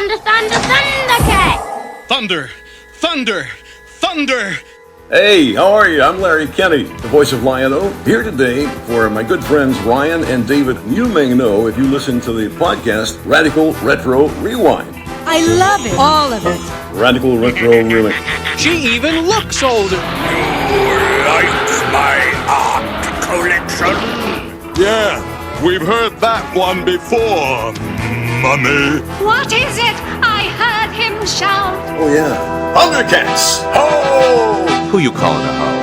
ThunderCats! Thunder! Thunder! Thunder! Hey, how are you? I'm Larry Kenny, the voice of Lion-O, here today for my good friends Ryan and David. You may know if you listen to the podcast Radical Retro Rewind. I love it. All of it. Radical Retro Remix. She even looks older. Likes my art collection? Yeah, we've heard that one before, Mummy. What is it? I heard him shout. Oh yeah, ThunderCats! Ho! Who you calling a hoe?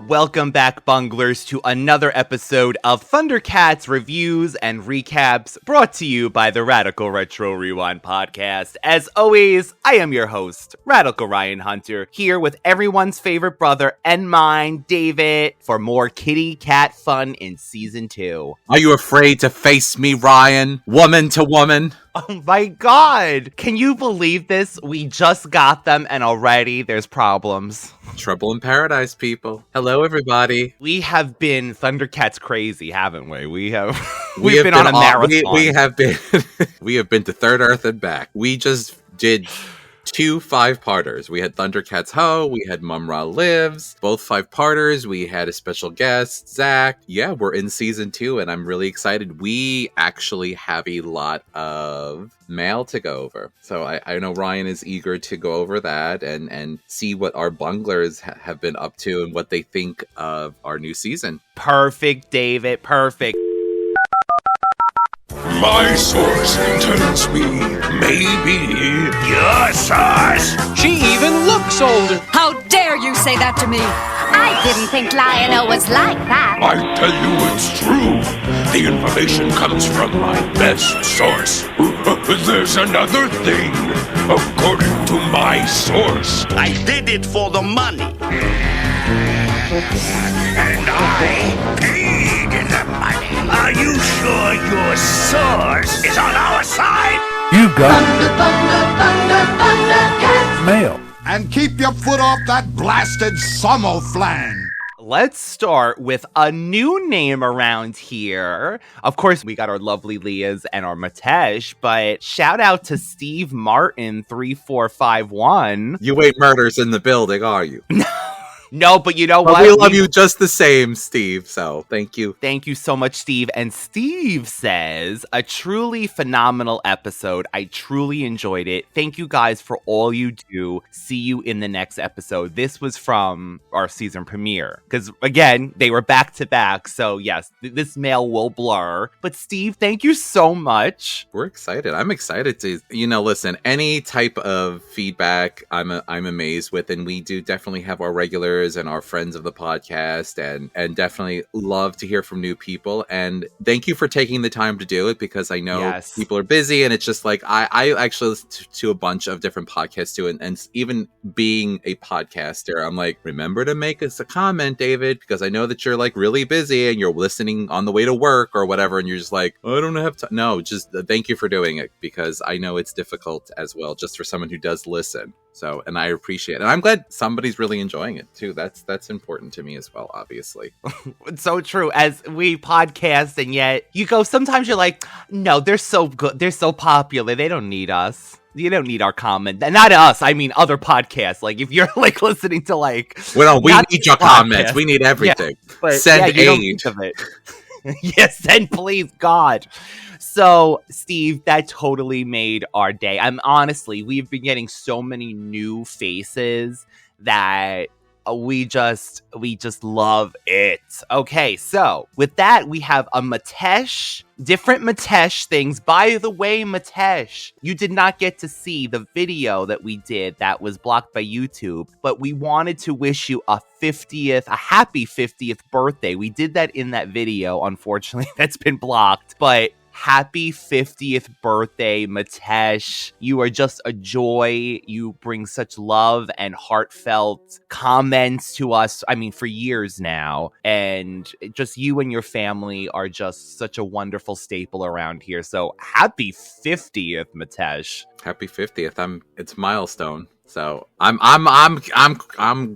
Welcome back, Bunglers, to another episode of ThunderCats Reviews and Recaps, brought to you by the Radical Retro Rewind podcast. As always, I am your host, Radical Ryan Hunter, here with everyone's favorite brother and mine, David, for more kitty cat fun in Season 2. Are you afraid to face me, Ryan? Woman to woman? Oh my god! Can you believe this? We just got them and already there's problems. Trouble in paradise, people. Hello, everybody. We have been ThunderCats crazy, haven't we? We've been on a marathon. We have been we have been to Third Earth and back. We just did 2 5-parters. We had ThunderCats Ho, we had Mumm-Ra Lives, both 5-parters. We had a special guest, Zach. Yeah, we're in Season 2, and I'm really excited. We actually have a lot of mail to go over. So I know Ryan is eager to go over that and see what our bunglers have been up to and what they think of our new season. Perfect, David, perfect. My source tells me maybe your source. She even looks older. How dare you say that to me? I didn't think Lion-O was like that. I tell you it's true. The information comes from my best source. There's another thing. According to my source, I did it for the money. and I paid the money. Are you sure your source is on our side? You got ThunderCats! mail. And keep your foot off that blasted Sommoflan. Let's start with a new name around here. Of course, we got our lovely Leahs and our Matesh, but shout out to Steve Martin 3451. You ain't murders in the building, are you? No, but you know but what? We love you just the same, Steve, so thank you. Thank you so much, Steve. And Steve says, a truly phenomenal episode. I truly enjoyed it. Thank you guys for all you do. See you in the next episode. This was from our season premiere. Because, again, they were back to back. So, yes, this mail will blur. But, Steve, thank you so much. We're excited. I'm excited to, listen, any type of feedback I'm amazed with. And we do definitely have our regulars and our friends of the podcast and definitely love to hear from new people. And thank you for taking the time to do it because I know people are busy and it's just like I actually listen to a bunch of different podcasts too. And even being a podcaster, I'm like, remember to make us a comment, David, because I know that you're like really busy and you're listening on the way to work or whatever. And you're just like, I don't have time. No, just thank you for doing it because I know it's difficult as well, just for someone who does listen. So, and I appreciate it. And I'm glad somebody's really enjoying it too. That's important to me as well, obviously. It's so true. As we podcast and yet you go, sometimes you're like, no, they're so good. They're so popular. They don't need us. You don't need our comment. And not us. I mean, other podcasts. Like if you're like listening to like, well, no, we need your comments. We need everything. Yeah, send aid. Of it. Yes, send please, God. So, Steve, that totally made our day. We've been getting so many new faces that we just love it. Okay, so with that, we have a Matesh, different Matesh things. By the way, Matesh, you did not get to see the video that we did that was blocked by YouTube, but we wanted to wish you a happy 50th birthday. We did that in that video. Unfortunately, that's been blocked, but happy 50th birthday, Matesh. You are just a joy. You bring such love and heartfelt comments to us, for years now. And just you and your family are just such a wonderful staple around here. So happy 50th, Matesh. Happy 50th. It's a milestone. So I'm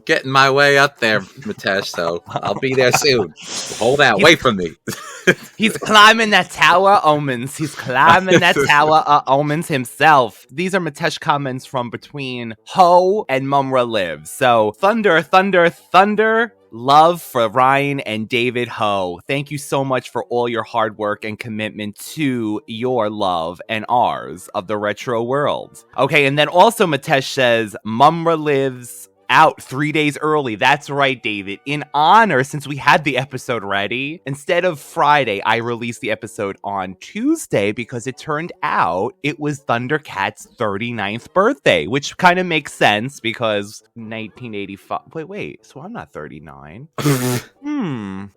getting my way up there, Mitesh. So I'll be there soon. Hold out, wait for me. He's climbing that tower of omens. He's climbing that tower of omens himself. These are Mitesh comments from between Ho and Mumm-Ra lives. So thunder. Love for Ryan and David Ho. Thank you so much for all your hard work and commitment to your love and ours of the retro world. Okay, and then also Mitesh says, Mumm-Ra lives out 3 days early. That's right, David. In honor, since we had the episode ready, instead of Friday, I released the episode on Tuesday because it turned out it was ThunderCats' 39th birthday, which kind of makes sense because 1985. Wait. So I'm not 39.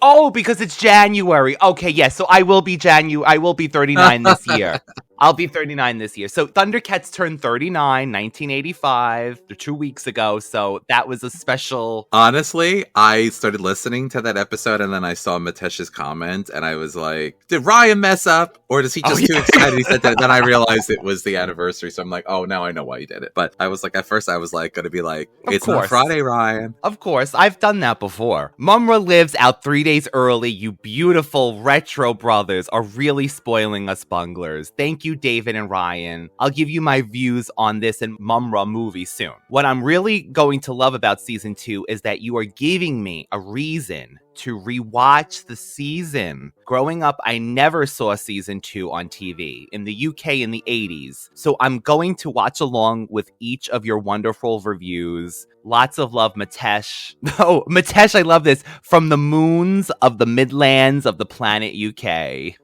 Oh, because it's January. Okay, yes. So I will be 39 this year. I'll be 39 this year. So ThunderCats turned 39, 1985, 2 weeks ago. So that was a special. Honestly, I started listening to that episode and then I saw Mitesh's comment and I was like, did Ryan mess up? Or is he just too excited? He said that. Then I realized it was the anniversary. So I'm like, oh, now I know why he did it. But I was like, at first I was like, going to be like, it's not Friday, Ryan. Of course. I've done that before. Mumm-Ra lives out 3 days early. You beautiful retro brothers are really spoiling us bunglers. Thank you, David and Ryan. I'll give you my views on this and Mumm-Ra movie soon. What I'm really going to love about season 2 is that you are giving me a reason to rewatch the season. Growing up, I never saw season 2 on TV in the UK in the 80s. So I'm going to watch along with each of your wonderful reviews. Lots of love, Mitesh. Oh, Mitesh, I love this. From the moons of the Midlands of the planet UK.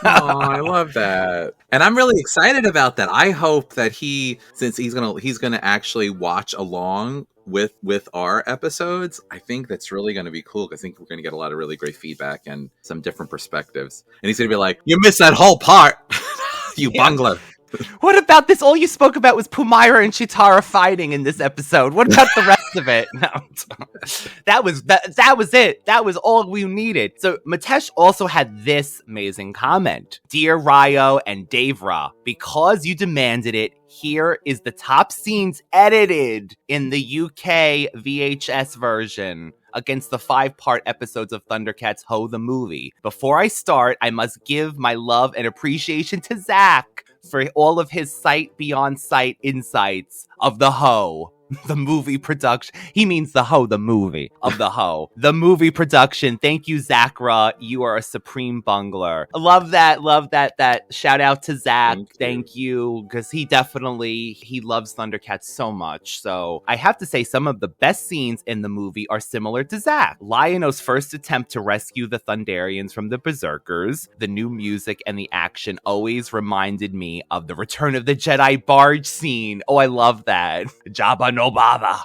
Oh, I love that. And I'm really excited about that. I hope that since he's gonna actually watch along with our episodes, I think that's really going to be cool. I think we're going to get a lot of really great feedback and some different perspectives. And he's going to be like, you missed that whole part, you bungler. What about this? All you spoke about was Pumaira and Chitara fighting in this episode. What about the rest of it? No, that was it. That was all we needed. So Mitesh also had this amazing comment. Dear Ryo and Devra, because you demanded it, here is the top scenes edited in the UK VHS version against the 5-part episodes of ThunderCats Ho the movie. Before I start, I must give my love and appreciation to Zach for all of his sight beyond sight insights of the Ho. The movie production. He means the Ho, the movie of the Ho. The movie production. Thank you, Zachra. You are a supreme bungler. I love that. That shout out to Zach. Thank you. Because he loves ThunderCats so much. So I have to say some of the best scenes in the movie are similar to Zach. Lion-O's first attempt to rescue the Thunderians from the Berserkers. The new music and the action always reminded me of the Return of the Jedi barge scene. Oh, I love that. Jabba no bother.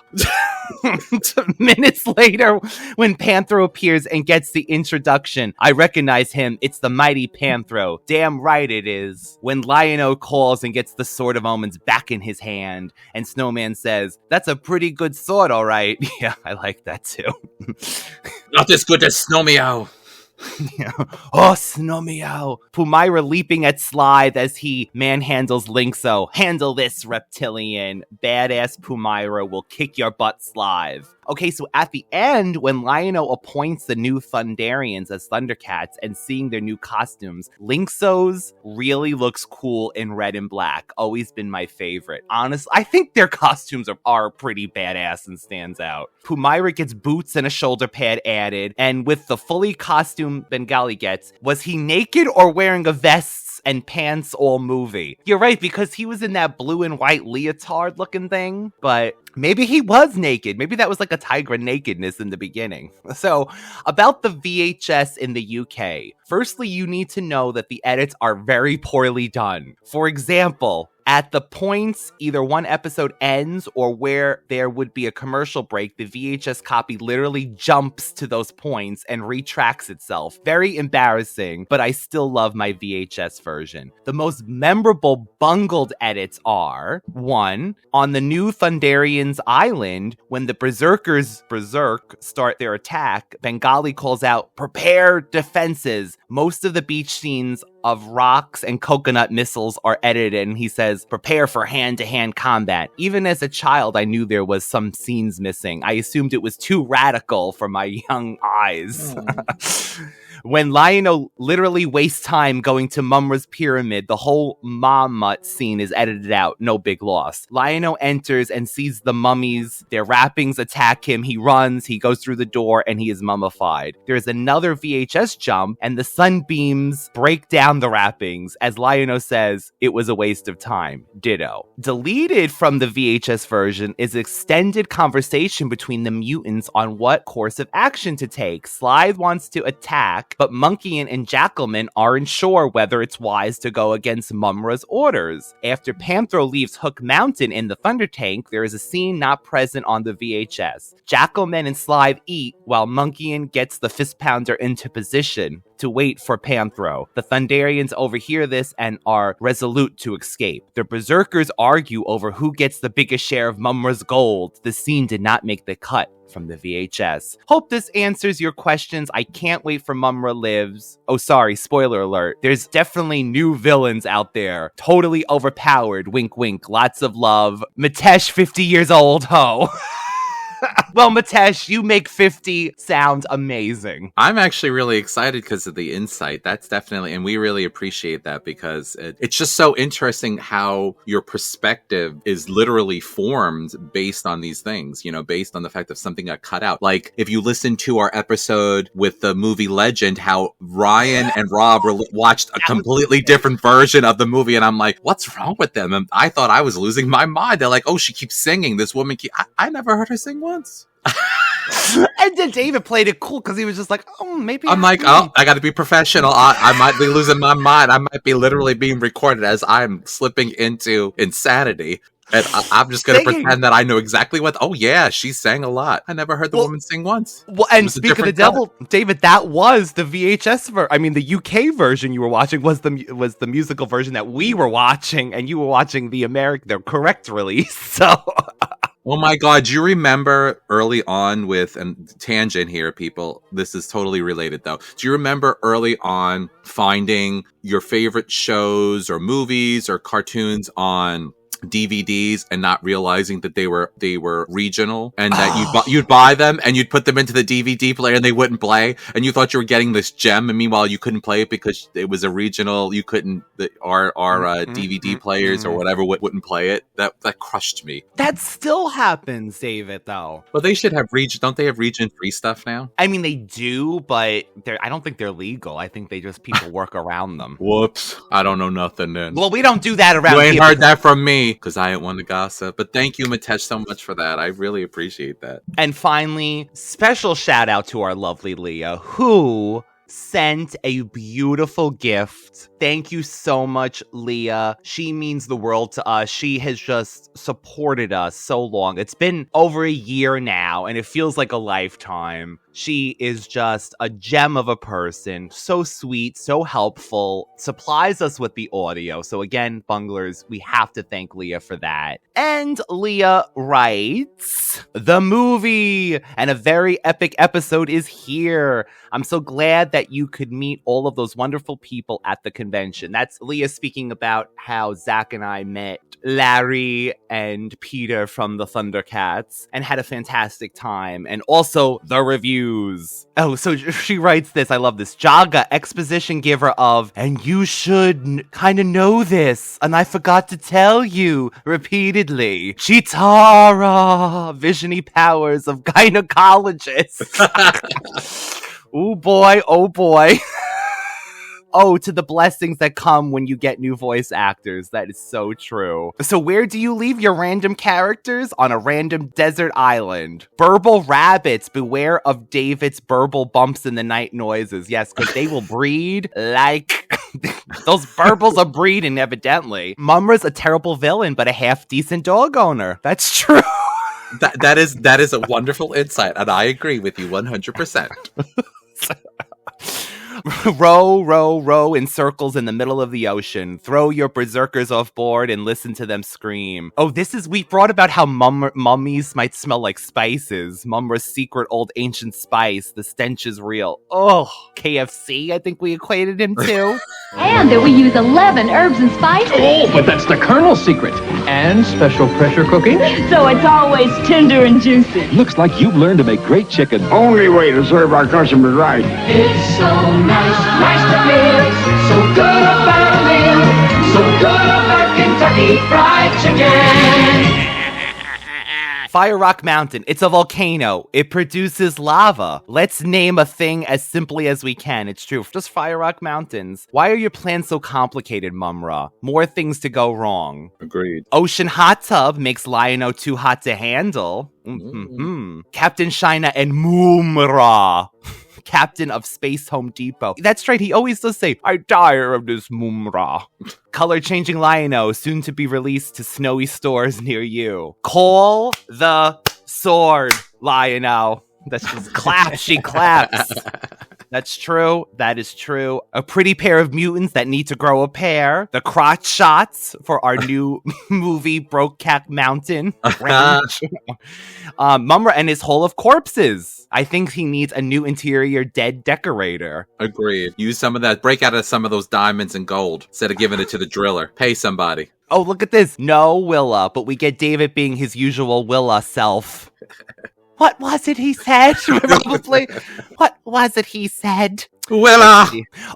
Minutes later, when Panthro appears and gets the introduction, I recognize him. It's the mighty Panthro. Damn right it is. When Lion-O calls and gets the Sword of Omens back in his hand, and Snowman says, that's a pretty good sword, all right. Yeah, I like that too. Not as good as Snowmeow. Oh, Snowmeow. Pumaira leaping at Slithe as he manhandles Lynx-O. Handle this, reptilian. Badass Pumaira will kick your butt, Slithe. Okay, so at the end, when Lion-O appoints the new Thunderians as ThunderCats and seeing their new costumes, Lynx-O's really looks cool in red and black. Always been my favorite. Honestly, I think their costumes are pretty badass and stands out. Pumaira gets boots and a shoulder pad added, and with the fully costume Bengali gets, was he naked or wearing a vest and pants all movie? You're right, because he was in that blue and white leotard looking thing, but maybe he was naked. Maybe that was like a Tigra nakedness in the beginning. So, about the VHS in the UK. Firstly, you need to know that the edits are very poorly done. For example, at the points either one episode ends or where there would be a commercial break, the VHS copy literally jumps to those points and retracts itself. Very embarrassing, but I still love my VHS version. The most memorable bungled edits are, 1, on the new Thunderians Island, when the Berserkers start their attack, Bengali calls out, prepare defenses. Most of the beach scenes of rocks and coconut missiles are edited, and he says, prepare for hand-to-hand combat. Even as a child, I knew there was some scenes missing. I assumed it was too radical for my young eyes. When Lion-O literally wastes time going to Mumm-Ra's pyramid, the whole Mammut scene is edited out. No big loss. Lion-O enters and sees the mummies. Their wrappings attack him. He runs, he goes through the door, and he is mummified. There's another VHS jump, and the sunbeams break down the wrappings. As Lion-O says, it was a waste of time. Ditto. Deleted from the VHS version is extended conversation between the mutants on what course of action to take. Slythe wants to attack, but Monkey and Jackalman aren't sure whether it's wise to go against Mumm-Ra's orders. After Panthro leaves Hook Mountain in the Thunder Tank, there is a scene not present on the VHS. Jackalman and Slythe eat while Monkey gets the fist pounder into position to wait for Panthro. The Thunderians overhear this and are resolute to escape. The Berserkers argue over who gets the biggest share of Mumm-Ra's gold. The scene did not make the cut from the VHS. Hope this answers your questions. I can't wait for Mumm-Ra Lives. Oh, sorry, spoiler alert. There's definitely new villains out there. Totally overpowered. Wink, wink. Lots of love. Mitesh, 50 years old, ho. Well, Mitesh, you make 50 sound amazing. I'm actually really excited because of the insight. That's definitely, and we really appreciate that because it's just so interesting how your perspective is literally formed based on these things, based on the fact that something got cut out. Like, if you listen to our episode with the movie Legend, how Ryan and Rob watched a completely different version of the movie, and I'm like, what's wrong with them? And I thought I was losing my mind. They're like, oh, she keeps singing. This woman, I never heard her sing once. And then David played it cool because he was just like, oh, maybe. I'm like, oh, I got to be professional. I might be losing my mind. I might be literally being recorded as I'm slipping into insanity. And I'm just going to pretend that I know exactly what. Oh, yeah, she sang a lot. I never heard the woman sing once. Well, and speak of the devil, David, that was the VHS the UK version you were watching was the musical version that we were watching, and you were watching the correct release. So. Oh my God, do you remember early on with, and tangent here, people, this is totally related though. Do you remember early on finding your favorite shows or movies or cartoons on DVDs and not realizing that they were regional and that you'd buy them and you'd put them into the DVD player and they wouldn't play and you thought you were getting this gem and meanwhile you couldn't play it because it was a regional. You couldn't our DVD players or whatever wouldn't play it. That crushed me. That still happens, David, though. Well, they should have don't they have region free stuff now? I mean, they do, but I don't think they're legal. I think people work around them. Whoops, I don't know nothing then. Well, we don't do that around here. You ain't here. Heard that from me. Because I ain't one to gossip. But thank you, Mitesh, so much for that. I really appreciate that. And finally, special shout out to our lovely Leah, who sent a beautiful gift. Thank you so much, Leah. She means the world to us. She has just supported us so long. It's been over a year now, and it feels like a lifetime. She is just a gem of a person. So sweet, so helpful, supplies us with the audio. So again, Bunglers, we have to thank Leah for that. And Leah writes, the movie and a very epic episode is here. I'm so glad that you could meet all of those wonderful people at the convention. That's Leah speaking about how Zach and I met Larry and Peter from the ThunderCats and had a fantastic time. And also the reviews. Oh, so she writes this. I love this. Jaga, exposition giver of, and you should kind of know this, and I forgot to tell you repeatedly. Chitara, visiony powers of gynecologist. Oh boy, oh boy. Oh, to the blessings that come when you get new voice actors. That is so true. So where do you leave your random characters? On a random desert island. Burble rabbits, beware of David's burble bumps in the night noises. Yes, because they will breed like... Those burbles are breeding, evidently. Mumm-Ra's a terrible villain, but a half-decent dog owner. That's true. That is a wonderful insight, and I agree with you 100%. Row, row, row in circles in the middle of the ocean. Throw your berserkers off board and listen to them scream. Oh, we brought about how mummies might smell like spices. Mumm-Ra's secret old ancient spice. The stench is real. Oh, KFC, I think we equated him to. And that we use 11 herbs and spices. Oh, but that's the Colonel's secret. And special pressure cooking. So it's always tender and juicy. Looks like you've learned to make great chicken. Only way to serve our customers right. It's so nice to live. So good about a meal. So good about Kentucky Fried Chicken. Fire Rock Mountain. It's a volcano. It produces lava. Let's name a thing as simply as we can. It's true. Just Fire Rock Mountains. Why are your plans so complicated, Mumm-Ra? More things to go wrong. Agreed. Ocean Hot Tub makes Lion-O too hot to handle. Captain China and Mumm-Ra. Captain of Space Home Depot. That's right, he always does say, I tire of this Mumm-Ra. Color-changing Lion-O, soon to be released to snowy stores near you. Call the sword, Lion-O. That's just clap, she claps. That's true. That is true. A pretty pair of mutants that need to grow a pair. The crotch shots for our new movie, Brokeback Mountain. Mumm-Ra and his hole of corpses. I think he needs a new interior dead decorator. Agreed. Use some of that. Break out of some of those diamonds and gold instead of giving it to the driller. Pay somebody. Oh, look at this. No Willa, but we get David being his usual Willa self. What was it he said? Probably. What was it he said? Willa.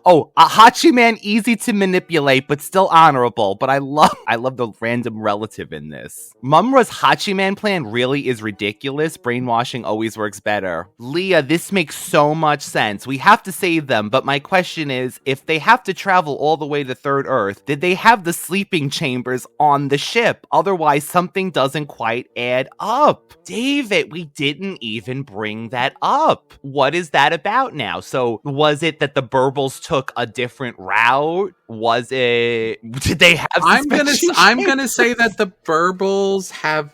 Oh, a Hachiman, easy to manipulate, but still honorable. But I love the random relative in this. Mumm-Ra's Hachiman plan really is ridiculous. Brainwashing always works better. Leah, this makes so much sense. We have to save them, but my question is, if they have to travel all the way to Third Earth, did they have the sleeping chambers on the ship? Otherwise, something doesn't quite add up. David, we didn't even bring that up. What is that about now? So, was it that the Burbles took a different route? Was it? Did they have? I'm gonna say that the Burbles have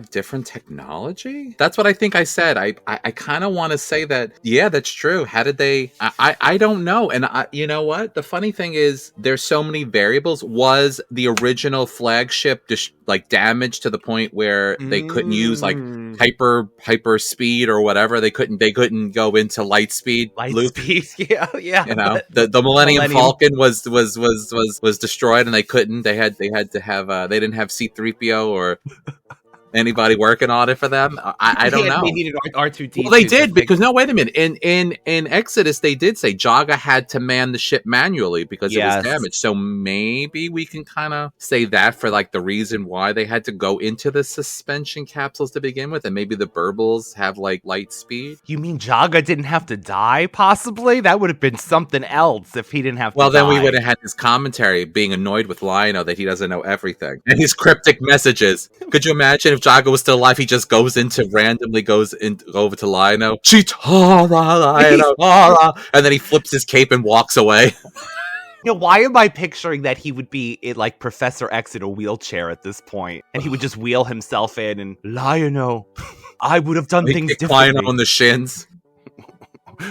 different technology. That's what I think I said. I kind of want to say that. Yeah, that's true. How did they? I don't know. And you know what? The funny thing is, there's so many variables. Was the original flagship damaged to the point where they couldn't use hyper speed or whatever? They couldn't go into light speed. Speed. Yeah. You know, the Millennium Falcon was destroyed, and they couldn't. They didn't have C-3PO or anybody working on it for them. I don't know. They needed R2-D2. Well, they did because wait a minute. In Exodus, they did say Jaga had to man the ship manually because it was damaged. So maybe we can kind of say that for the reason why they had to go into the suspension capsules to begin with, and maybe the Burbles have light speed. You mean Jaga didn't have to die? Possibly that would have been something else if he didn't have to. Well, then we would have had his commentary being annoyed with Lion-O that he doesn't know everything and his cryptic messages. Could you imagine if Jaga was still alive, he just randomly goes over to Lion-O, Chitara, Lion-O, and then he flips his cape and walks away. Why am I picturing that he would be like Professor X in a wheelchair at this point, and he would just wheel himself in and Lion-O, I would have done things differently. Lion-O on the shins.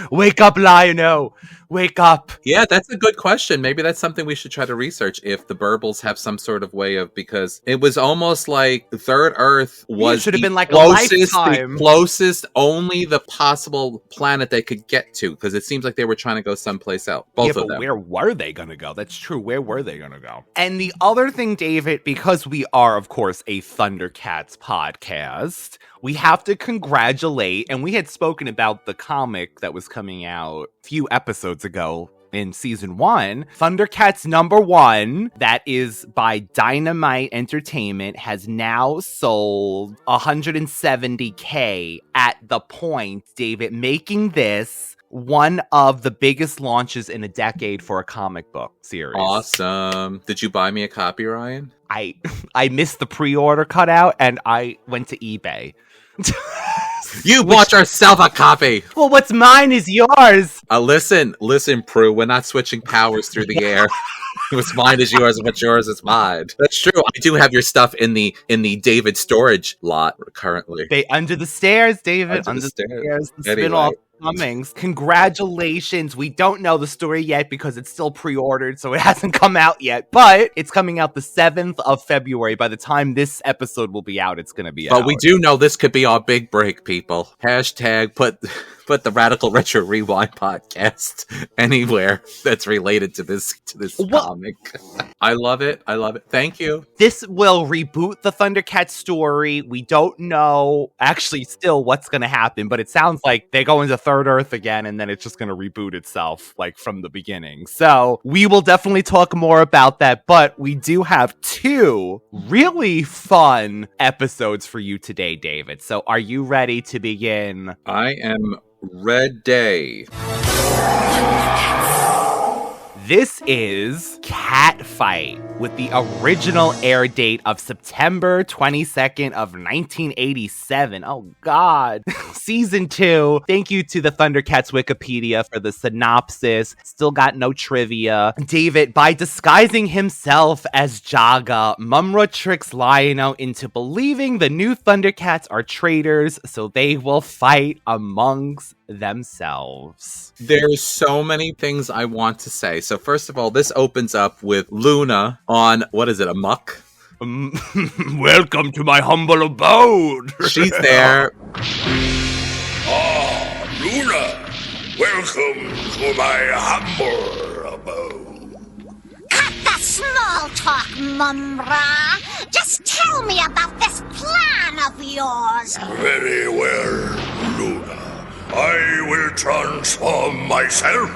Wake up, Lion-O! Wake up! Yeah, that's a good question. Maybe that's something we should try to research, if the Burbles have some sort of way of, because it was almost like Third Earth was should have been like the closest, only the possible planet they could get to, because it seems like they were trying to go someplace else. Both of them. Where were they going to go? That's true. Where were they going to go? And the other thing, David, because we are, of course, a ThunderCats podcast, we have to congratulate, and we had spoken about the comic that was coming out a few episodes ago in season 1, ThunderCats #1, that is by Dynamite Entertainment, has now sold 170K at the point, David, making this one of the biggest launches in a decade for a comic book series. Awesome. Did you buy me a copy, Ryan? I missed the pre-order cutout, and I went to eBay. You bought yourself a copy. Well, what's mine is yours. Listen, Prue. We're not switching powers through the air. What's mine is yours, and what's yours is mine. That's true. I do have your stuff in the David storage lot currently. Under the stairs, David. Under the stairs. The anyway. spin-off. Cummings. Congratulations. We don't know the story yet because it's still pre-ordered, so it hasn't come out yet. But it's coming out the 7th of February. By the time this episode will be out, it's going to be out. But we do know this could be our big break, people. Hashtag put the Radical Retro Rewind podcast anywhere that's related to this comic. I love it. Thank you. This will reboot the ThunderCats story. We don't know actually still what's going to happen, but it sounds like they go into Third Earth again, and then it's just going to reboot itself like from the beginning. So we will definitely talk more about that, but we do have 2 really fun episodes for you today, David. So are you ready to begin? I am Red Day. This is Catfight with the original air date of September 22nd of 1987. Oh, God. Season 2. Thank you to the ThunderCats Wikipedia for the synopsis. Still got no trivia. David, by disguising himself as Jaga, Mumm-Ra tricks Lion-O into believing the new ThunderCats are traitors, so they will fight amongst themselves. There's so many things I want to say. So first of all, this opens up with Luna on, what is it, a muck? Welcome to my humble abode. She's there. Ah, Luna, welcome to my humble abode. Cut the small talk, Mumm-Ra. Just tell me about this plan of yours. Very well, Luna. I will transform myself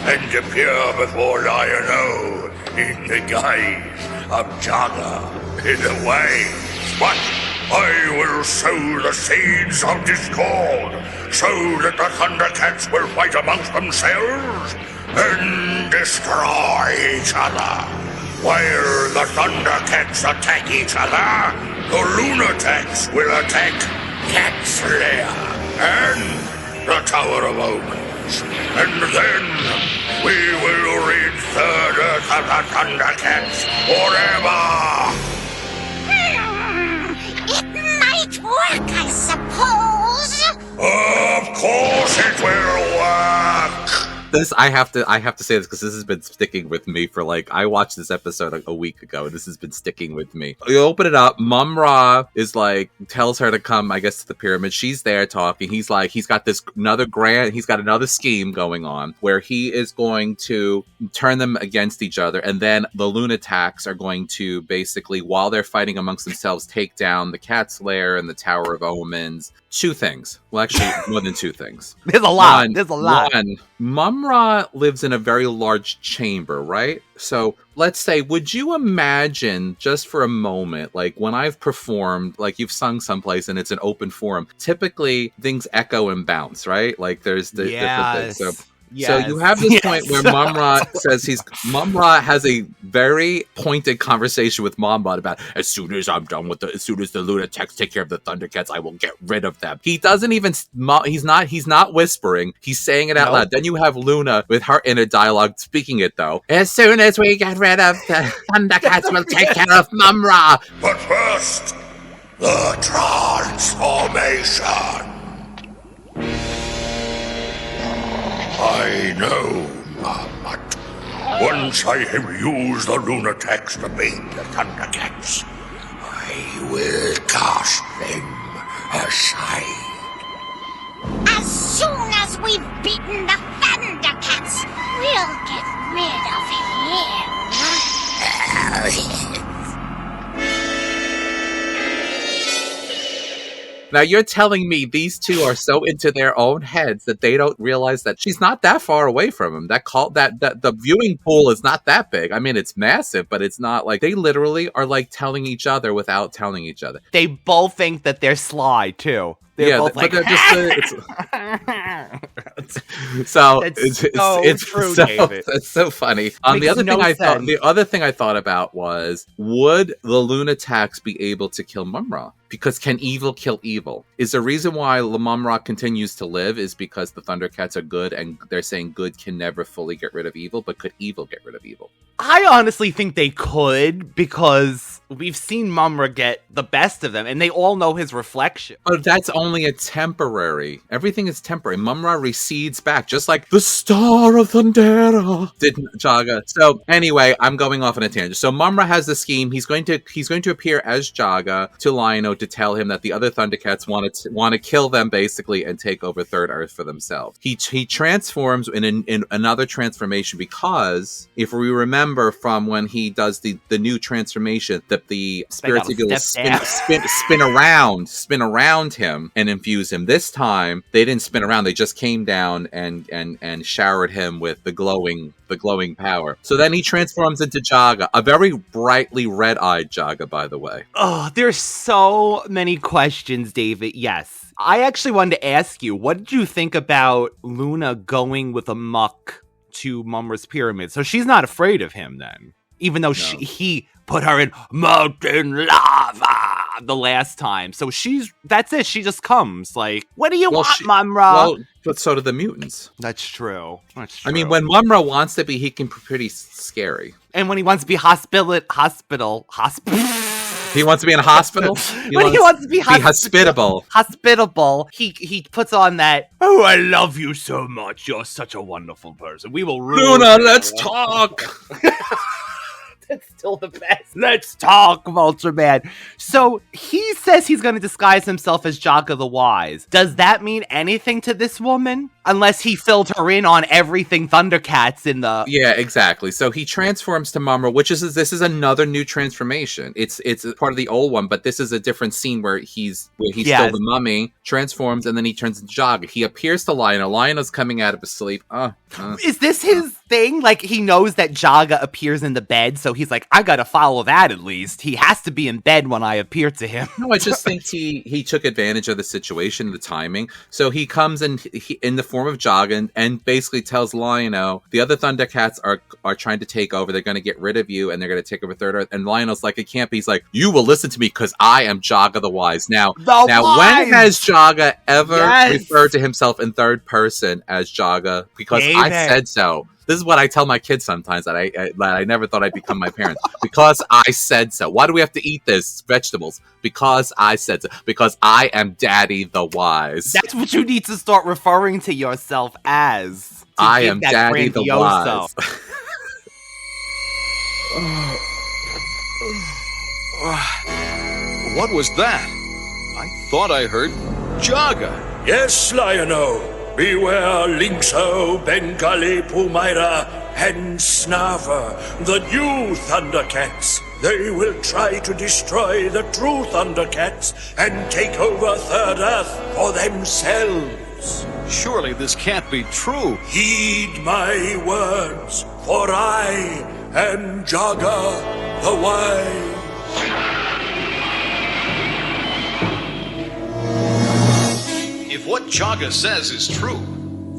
and appear before Lion-O in the guise of Jaga in a way. But I will sow the seeds of discord so that the ThunderCats will fight amongst themselves and destroy each other. While the ThunderCats attack each other, the Lunataks will attack Cat Slayer and the Tower of Omens. And then we will rid Third Earth of the ThunderCats forever! It might work, I suppose. Of course it will work! This I have to say this because this has been sticking with me for I watched this episode a week ago and this has been sticking with me. You open it up, Mumm-Ra is tells her to come, I guess, to the pyramid. She's there talking. He's got another scheme going on where he is going to turn them against each other, and then the Lunataks are going to basically, while they're fighting amongst themselves, take down the Cat's Lair and the Tower of Omens. 2 things. Well, actually, more than 2 things. There's a lot. There's a lot. One, Mumm-Ra lives in a very large chamber, right? So let's say, would you imagine just for a moment, when I've performed, you've sung someplace and it's an open forum, typically things echo and bounce, right? There's the different things. So you have this point where Mumm-Ra says Mumm-Ra has a very pointed conversation with Mumm-Ra about, as soon as the Lunataks take care of the ThunderCats, I will get rid of them. He doesn't even, he's not whispering, he's saying it out loud. Then you have Luna with her inner dialogue speaking it though. As soon as we get rid of the ThunderCats, we'll take care of Mumm-Ra. But first, the transformation. I know, but once I have used the Lunataks to beat the ThunderCats, I will cast them aside. As soon as we've beaten the ThunderCats, we'll get rid of him. Now you're telling me these 2 are so into their own heads that they don't realize that she's not that far away from him. That the viewing pool is not that big. I mean, it's massive, but it's not they literally are telling each other without telling each other. They both think that they're sly too. They're both but they're just so it's true, so, David. It's so funny. The other thing I thought about was, would the Lunataks be able to kill Mumm-Ra? Because can evil kill evil? Is the reason why Mumm-Ra continues to live is because the ThunderCats are good, and they're saying good can never fully get rid of evil, but could evil get rid of evil? I honestly think they could, because we've seen Mumm-Ra get the best of them, and they all know his reflection. But that's only a temporary. Everything is temporary. Mumm-Ra recedes back, just like the Star of Thundera did Jaga. So anyway, I'm going off on a tangent. So Mumm-Ra has the scheme. He's going to appear as Jaga to Lion-O to tell him that the other ThunderCats want to kill them basically and take over Third Earth for themselves. He transforms in another transformation, because if we remember from when he does the new transformation, that the spirits are going to spin around him and infuse him. This time they didn't spin around; they just came down and showered him with the glowing power. So then he transforms into Jaga, a very brightly red-eyed Jaga, by the way. Oh, there's so many questions, David. Yes, I actually wanted to ask you, what did you think about Luna going with a muck to Mumm-Ra's pyramid? So she's not afraid of him then, even though he put her in molten lava the last time. So that's it. She just comes like, what do you want, Mumm-Ra? Well, but so do the mutants. That's true. I mean, when Mumm-Ra wants to be, he can be pretty scary. And when he wants to be hospital. He wants to be in a hospital? He wants to be hospitable. Hospitable. He puts on that, oh, I love you so much. You're such a wonderful person. We will rule. Luna, let's talk. That's still the best. Let's talk, Vulture Man. So he says he's going to disguise himself as Jaga the Wise. Does that mean anything to this woman? Unless he filled her in on everything ThunderCats in the... Yeah, exactly. So he transforms to Mumm-Ra, this is another new transformation. It's part of the old one, but this is a different scene where he's still the mummy, transforms, and then he turns into Jaga. He appears to Lion-O. Lion-O's coming out of his sleep. Is this his thing? Like, he knows that Jaga appears in the bed, so he's like, I gotta follow that at least. He has to be in bed when I appear to him. No, I just think he took advantage of the situation, the timing. So he comes in the form of Jaga and basically tells Lion-O, the other ThunderCats are trying to take over. They're going to get rid of you, and they're going to take over Third Earth. And Lion-O's like, it can't be. He's like, you will listen to me because I am Jaga the Wise. Now, when has Jaga ever referred to himself in third person as Jaga? Because I said so. This is what I tell my kids sometimes, that I never thought I'd become my parents. Because I said so. Why do we have to eat this? Vegetables. Because I said so. Because I am Daddy the Wise. That's what you need to start referring to yourself as. I am Daddy the Wise. What was that? I thought I heard Jaga. Yes, Lion-O. Beware Lynx-O, Bengali, Pumaira, and Snarfer, the new ThunderCats. They will try to destroy the true ThunderCats and take over Third Earth for themselves. Surely this can't be true. Heed my words, for I am Jaga the Wise. If what Jaga says is true,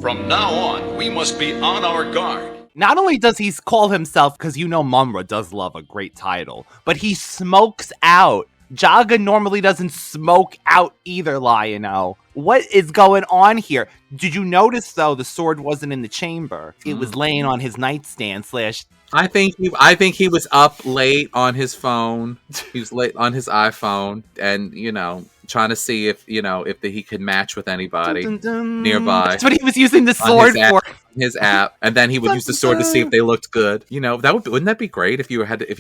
from now on, we must be on our guard. Not only does he call himself, because you know Mumm-Ra does love a great title, but he smokes out. Jaga normally doesn't smoke out either, Lion-O. What is going on here? Did you notice, though, the sword wasn't in the chamber? It was laying on his nightstand / I think he was up late on his phone. He was late on his iPhone, and trying to see if he could match with anybody nearby. That's what he was using the sword for. His app, and then he would use the sword to see if they looked good. Wouldn't that be great if you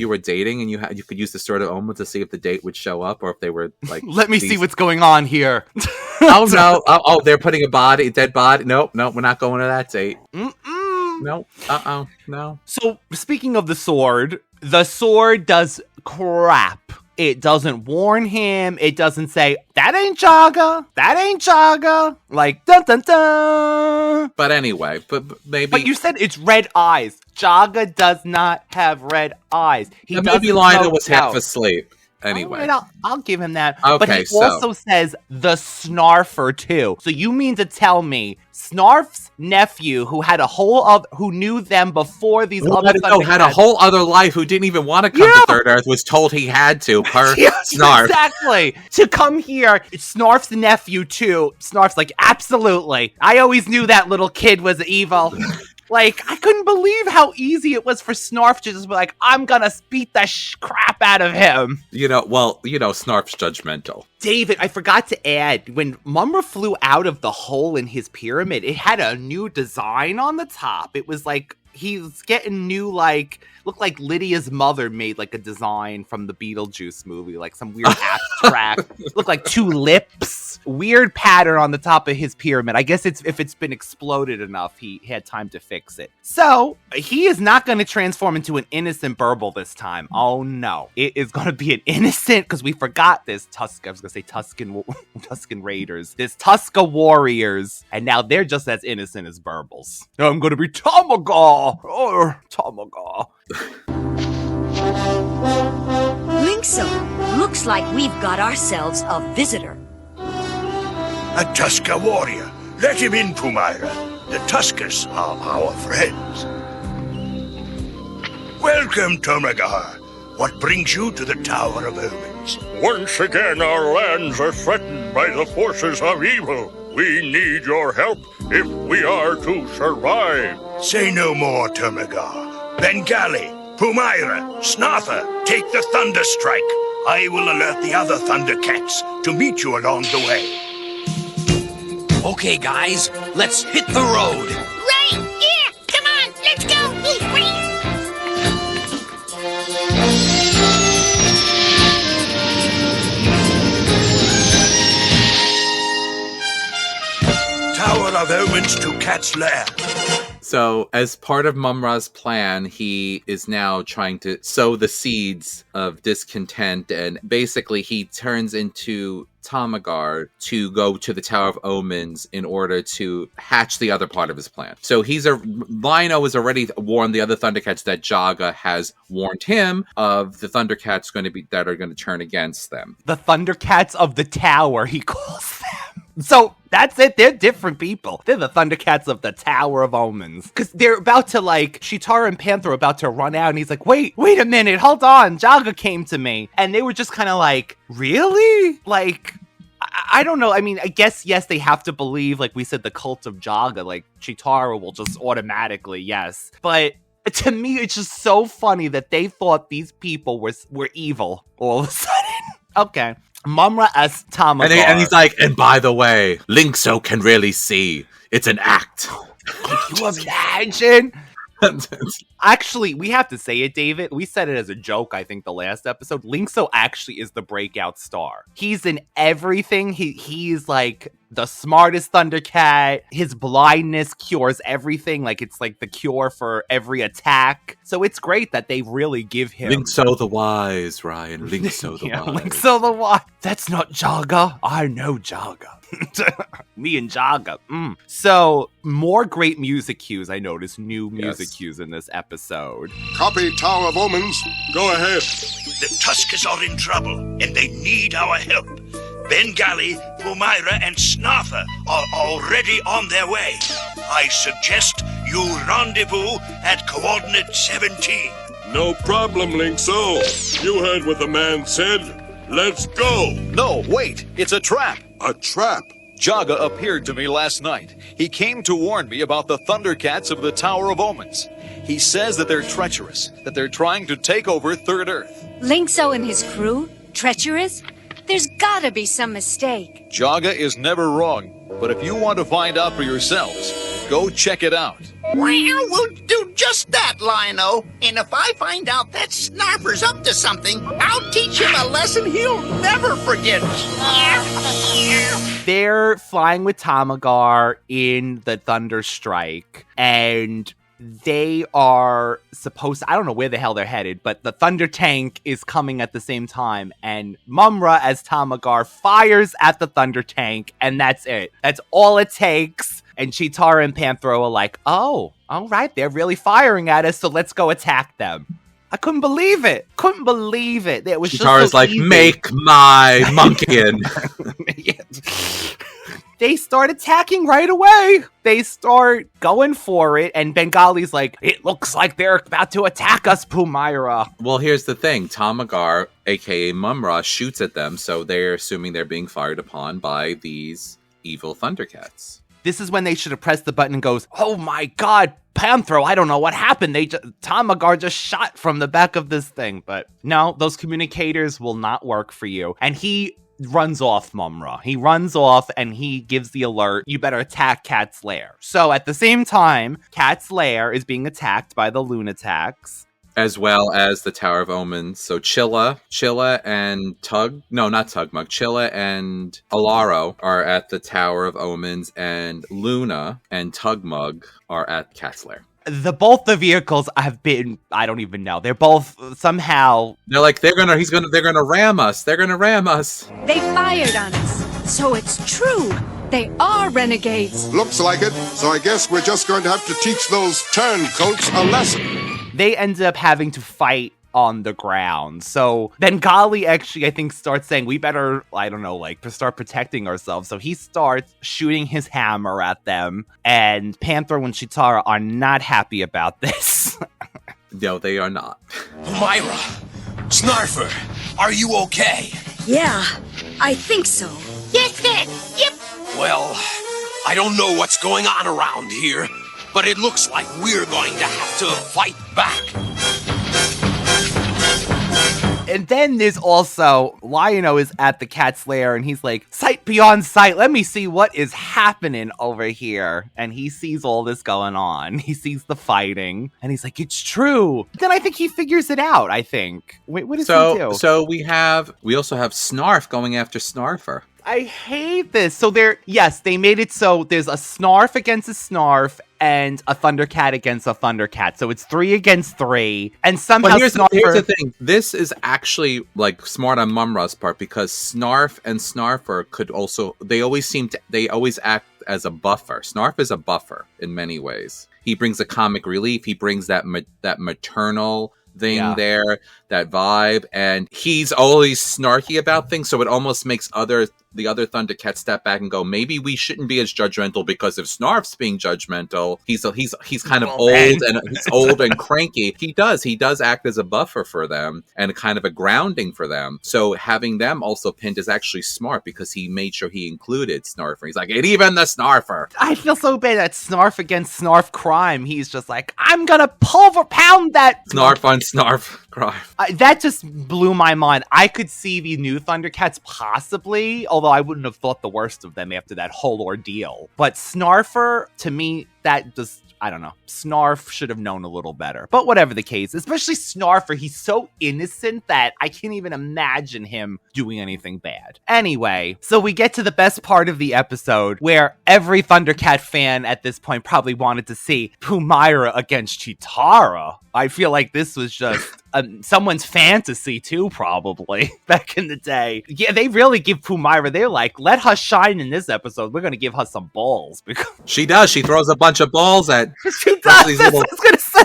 were dating and you could use the sword of Omen to see if the date would show up or if they were like. Let me see what's going on here. Oh no! Oh, they're putting a dead body. Nope, we're not going to that date. No. No. So, speaking of the sword does crap. It doesn't warn him. It doesn't say, that ain't Jaga. That ain't Jaga. Like, dun dun dun. But anyway, maybe. But you said it's red eyes. Jaga does not have red eyes. Maybe Lion-O was half asleep. Anyway, right, I'll give him that. Okay, but he also says the Snarfer too. So you mean to tell me Snarf's nephew, who knew them before these other ThunderCats, had a whole other life, who didn't even want to come to Third Earth, was told he had to per Snarf. Exactly. To come here, Snarf's nephew too. Snarf's like, absolutely. I always knew that little kid was evil. Like, I couldn't believe how easy it was for Snarf to just be like, I'm gonna beat the crap out of him. Snarf's judgmental. David, I forgot to add, when Mumm-Ra flew out of the hole in his pyramid, it had a new design on the top. It was like, he's getting new, looked like Lydia's mother made like a design from the Beetlejuice movie, like some weird abstract, looked like two lips, weird pattern on the top of his pyramid. I guess if it's been exploded enough, he had time to fix it. So he is not going to transform into an innocent Burble this time. Oh no, it is going to be an innocent, because we forgot this I was going to say Tuscan Raiders, this Tuska Warriors, and now they're just as innocent as Burbles. I'm going to be Tamaga. Lynx-O, looks like we've got ourselves a visitor. A Tuska warrior. Let him in, Pumaira. The Tuskas are our friends. Welcome, Tomagar. What brings you to the Tower of Omens? Once again, our lands are threatened by the forces of evil. We need your help if we are to survive. Say no more, Tomagar. Bengali, Pumaira, Snarfa, take the Thunder Strike. I will alert the other ThunderCats to meet you along the way. Okay, guys, let's hit the road. Right here! Come on, let's go! Tower of Omens to Cat's Lair. So, as part of Mumm-Ra's plan, he is now trying to sow the seeds of discontent, and basically he turns into Tamagar to go to the Tower of Omens in order to hatch the other part of his plan. So Lynx-O has already warned the other ThunderCats that Jaga has warned him of the ThunderCats that are going to turn against them. The ThunderCats of the Tower, he calls them. So that's it. They're different people. They're the ThunderCats of the Tower of Omens. Because they're about to, Cheetara and Panther are about to run out, and he's like, wait a minute, hold on. Jaga came to me. And they were just kind of like, really? I don't know. I mean, I guess, yes, they have to believe, like we said, the cult of Jaga. Like, Cheetara will just automatically, yes. But to me, it's just so funny that they thought these people were evil all of a sudden. Okay. Mumm-Ra as Tamagar. And he's like, and by the way, Lynx-O can really see. It's an act. Can you imagine? Actually, we have to say it, David. We said it as a joke, I think, the last episode. Lynx-O actually is the breakout star. He's in everything. He's like the smartest ThunderCat. His blindness cures everything. Like, it's like the cure for every attack. So it's great that they really give him... Lynx-O the wise, Ryan. Lynx-O the wise. Lynx-O the wise. That's not Jaga. I know Jaga. Me and Jaga. So, more great music cues. I noticed new music cues in this episode. Copy, Tower of Omens. Go ahead. The Tuskas are in trouble, and they need our help. Bengali, Pumaira, and Snarfa are already on their way. I suggest you rendezvous at coordinate 17. No problem, Lynx-O. You heard what the man said. Let's go. No, wait. It's a trap. A trap? Jaga appeared to me last night. He came to warn me about the ThunderCats of the Tower of Omens. He says that they're treacherous, that they're trying to take over Third Earth. Lynx-O and his crew? Treacherous? There's gotta be some mistake. Jaga is never wrong, but if you want to find out for yourselves, go check it out. Well, we'll do just that, Lynx-O. And if I find out that Snarfer's up to something, I'll teach him a lesson he'll never forget. They're flying with Tamagar in the Thunder Strike, and they are supposed to, I don't know where the hell they're headed, but the Thunder Tank is coming at the same time, and Mumm-Ra as Tamagar fires at the Thunder Tank, and that's it. That's all it takes. And Cheetara and Panther are like, oh, all right, they're really firing at us, so let's go attack them. I couldn't believe it. Couldn't believe it. It was Cheetara's just so like, easy. make my monkey. They start attacking right away. They start going for it, and Bengali's like, it looks like they're about to attack us, Pumaira. Well, here's the thing. Tamagar, a.k.a. Mumm-Ra, shoots at them, so they're assuming they're being fired upon by these evil ThunderCats. this is when they should have pressed the button and goes, oh my god, Panthro, I don't know what happened. Tamagar just shot from the back of this thing. But no, those communicators will not work for you. And he runs off, Mumm-Ra. He runs off and he gives the alert, you better attack Cat's Lair. So at the same time, Cat's Lair is being attacked by the Lunataks. As well as the Tower of Omens. So Chilla and Chilla and Aluro are at the Tower of Omens, and Luna and Tugmug are at Cat's Lair. Both the vehicles have been, I don't even know. They're both somehow. They're like, they're gonna ram us. They're gonna ram us. They fired on us. So it's true. They are renegades. Looks like it. So I guess we're just going to have to teach those turncoats a lesson. They ended up having to fight on the ground. So Bengali actually, I think, starts saying, we better, I don't know, like, start protecting ourselves. So he starts shooting his hammer at them. And Panthro and Cheetara are not happy about this. No, they are not. Myra, Snarfer, are you okay? Yeah, I think so. Yep. Well, I don't know what's going on around here, but it looks like we're going to have to fight back. And then there's also, Lion-O is at the Cat's Lair, and he's like, sight beyond sight, let me see what is happening over here. And he sees all this going on. He sees the fighting, and he's like, it's true. Then I think he figures it out, I think. Wait, what does he do? So we also have Snarf going after Snarfer. I hate this. So they made it so there's a Snarf against a Snarf and a ThunderCat against a ThunderCat. So it's 3 against 3. And somehow But here's the thing. This is actually like smart on Mumm-Ra's part, because Snarf and Snarfer they always act as a buffer. Snarf is a buffer in many ways. He brings a comic relief. He brings that maternal thing there, that vibe, and he's always snarky about things, so it almost makes the other ThunderCats step back and go, maybe we shouldn't be as judgmental, because if Snarf's being judgmental, he's kind of old and cranky. He does act as a buffer for them and kind of a grounding for them. So having them also pinned is actually smart, because he made sure he included Snarfer. He's like, and even the Snarfer. I feel so bad that Snarf against Snarf crime. He's just like, I'm gonna pound that Snarf on Snarf crime. That just blew my mind. I could see the new ThunderCats possibly, although I wouldn't have thought the worst of them after that whole ordeal. But Snarfer, to me, that just, I don't know. Snarf should have known a little better. But whatever the case, especially Snarfer, he's so innocent that I can't even imagine him doing anything bad. Anyway, so we get to the best part of the episode, where every ThunderCat fan at this point probably wanted to see Mumm-Ra against Cheetara. I feel like this was just someone's fantasy too, probably, back in the day. Yeah, they really give Mumm-Ra, they're like, let her shine in this episode. We're going to give her some balls. Because she does. She throws a bunch of balls at... She does. That's what I was going to say.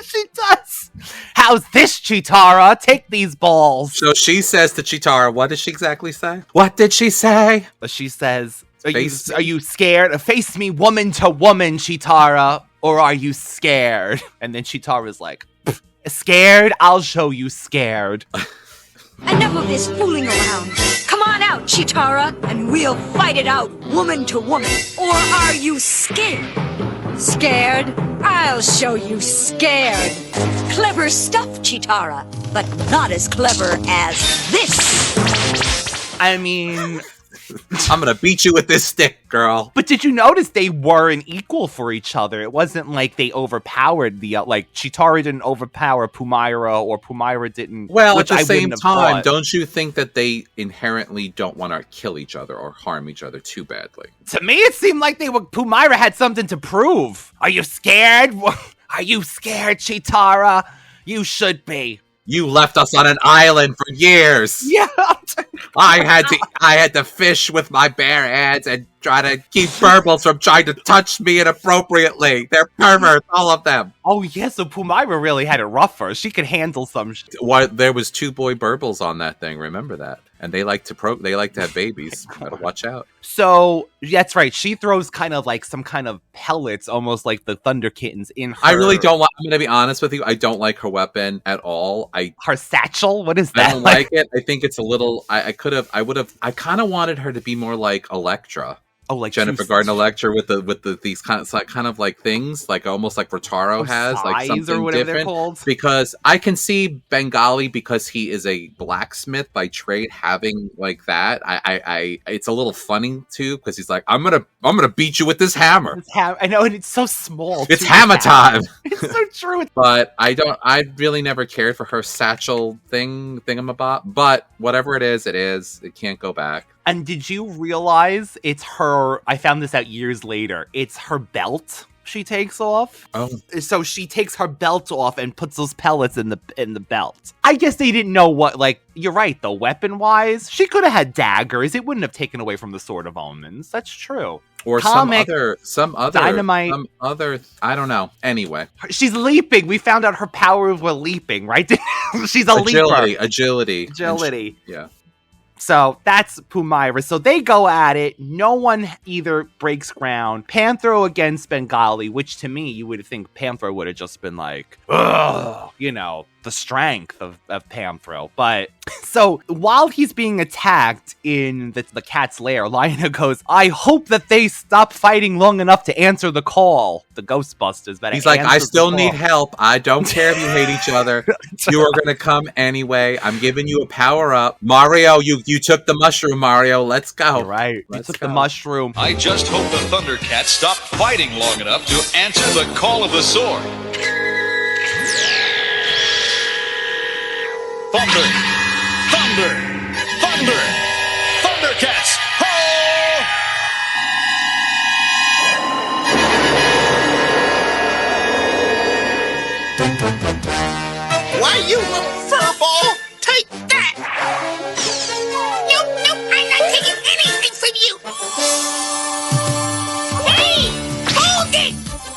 She does. How's this, Cheetara? Take these balls. So she says to Cheetara, what did she exactly say? What did she say? She says, are you scared? Face me woman to woman, Cheetara. Or are you scared? And then Cheetara's like, scared? I'll show you scared. Enough of this fooling around. Come on out, Cheetara, and we'll fight it out, woman to woman. Or are you scared? Scared? I'll show you scared. Clever stuff, Cheetara, but not as clever as this. I mean... I'm gonna beat you with this stick, girl. But did you notice they weren't equal for each other? It wasn't like they overpowered like Cheetara didn't overpower Mumm-Ra, or Mumm-Ra didn't. Well, at the same time, don't you think that they inherently don't want to kill each other or harm each other too badly? To me, it seemed like Mumm-Ra had something to prove. Are you scared? Are you scared, Cheetara? You should be. You left us on an island for years. Yeah. I had to fish with my bare hands and try to keep burbles from trying to touch me inappropriately. They're perverts, all of them. Oh yeah, so Mumm-Ra really had it rougher. She could handle some shit. There was 2 boy burbles on that thing, remember that? And they like to have babies. Gotta watch out. So that's right. She throws kind of like some kind of pellets, almost like the Thunder Kittens in her. I really don't like. I'm gonna be honest with you. I don't like her weapon at all. Her satchel. What is that? I don't like it. I think it's a little. I kind of wanted her to be more like Elektra. Oh, like Jennifer Gardner lecture with these kind of like things, like almost like Rotaro has, like something or whatever different. they're called. Because I can see Bengali, because he is a blacksmith by trade, having like that. I it's a little funny too, because he's like, I'm gonna beat you with this hammer. I know, and it's so small. It's hammer time. It's so true. But I really never cared for her satchel thingamabob. But whatever it is. It can't go back. And did you realize it's her? I found this out years later. It's her belt she takes off. Oh, so she takes her belt off and puts those pellets in the belt. I guess they didn't know what. Like, you're right. The weapon wise, she could have had daggers. It wouldn't have taken away from the Sword of Omens. That's true. Or Comic, some other dynamite. some other. I don't know. Anyway, she's leaping. We found out her powers were leaping. Right? She's a leaper. Agility. Yeah. So that's Mumm-Ra. So they go at it. No one either breaks ground. Panthro against Bengali, which to me, you would think Panthro would have just been like, ugh, the strength of Panthro. But so while he's being attacked in the cat's lair, Lionel goes, I hope that they stop fighting long enough to answer the call. The Ghostbusters. He's like, I still need help. I don't care if you hate each other. You are going to come anyway. I'm giving you a power up. Mario, you took the mushroom, Mario. Let's go. You're right. You took the mushroom. I just hope the ThunderCats stop fighting long enough to answer the call of the sword. Thunder! Thunder! Thunder! ThunderCats! Ho! Why, you little furball! Take that! Nope, I'm not taking anything from you! Hey! Hold it!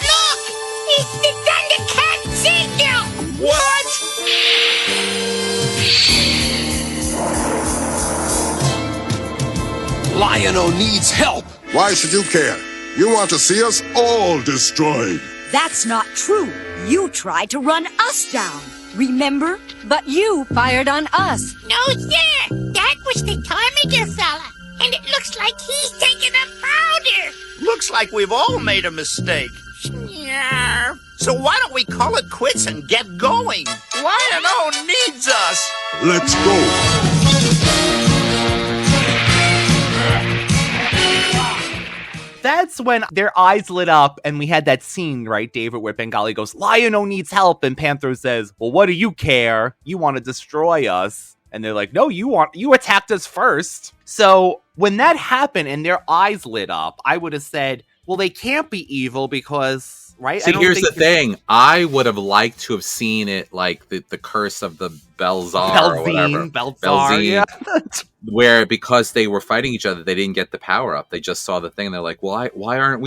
Look! It's the ThunderCat signal! What? Lion-O needs help. Why should you care? You want to see us all destroyed. That's not true. You tried to run us down. Remember? But you fired on us. No, sir! That was the Ptarmigan fella, and it looks like he's taking a powder! Looks like we've all made a mistake. Snarf. So why don't we call it quits and get going? Lion-O needs us! Let's go. That's when their eyes lit up and we had that scene, right, David, where Bengali goes, Lion-O needs help, and Panther says, well, what do you care? You want to destroy us. And they're like, no, you attacked us first. So when that happened and their eyes lit up, I would have said, well, they can't be evil because, right? See, here's the thing. I would have liked to have seen it like the curse of the Belzar or whatever. Belzar, yeah. Where because they were fighting each other, they didn't get the power up. They just saw the thing and they're like, why aren't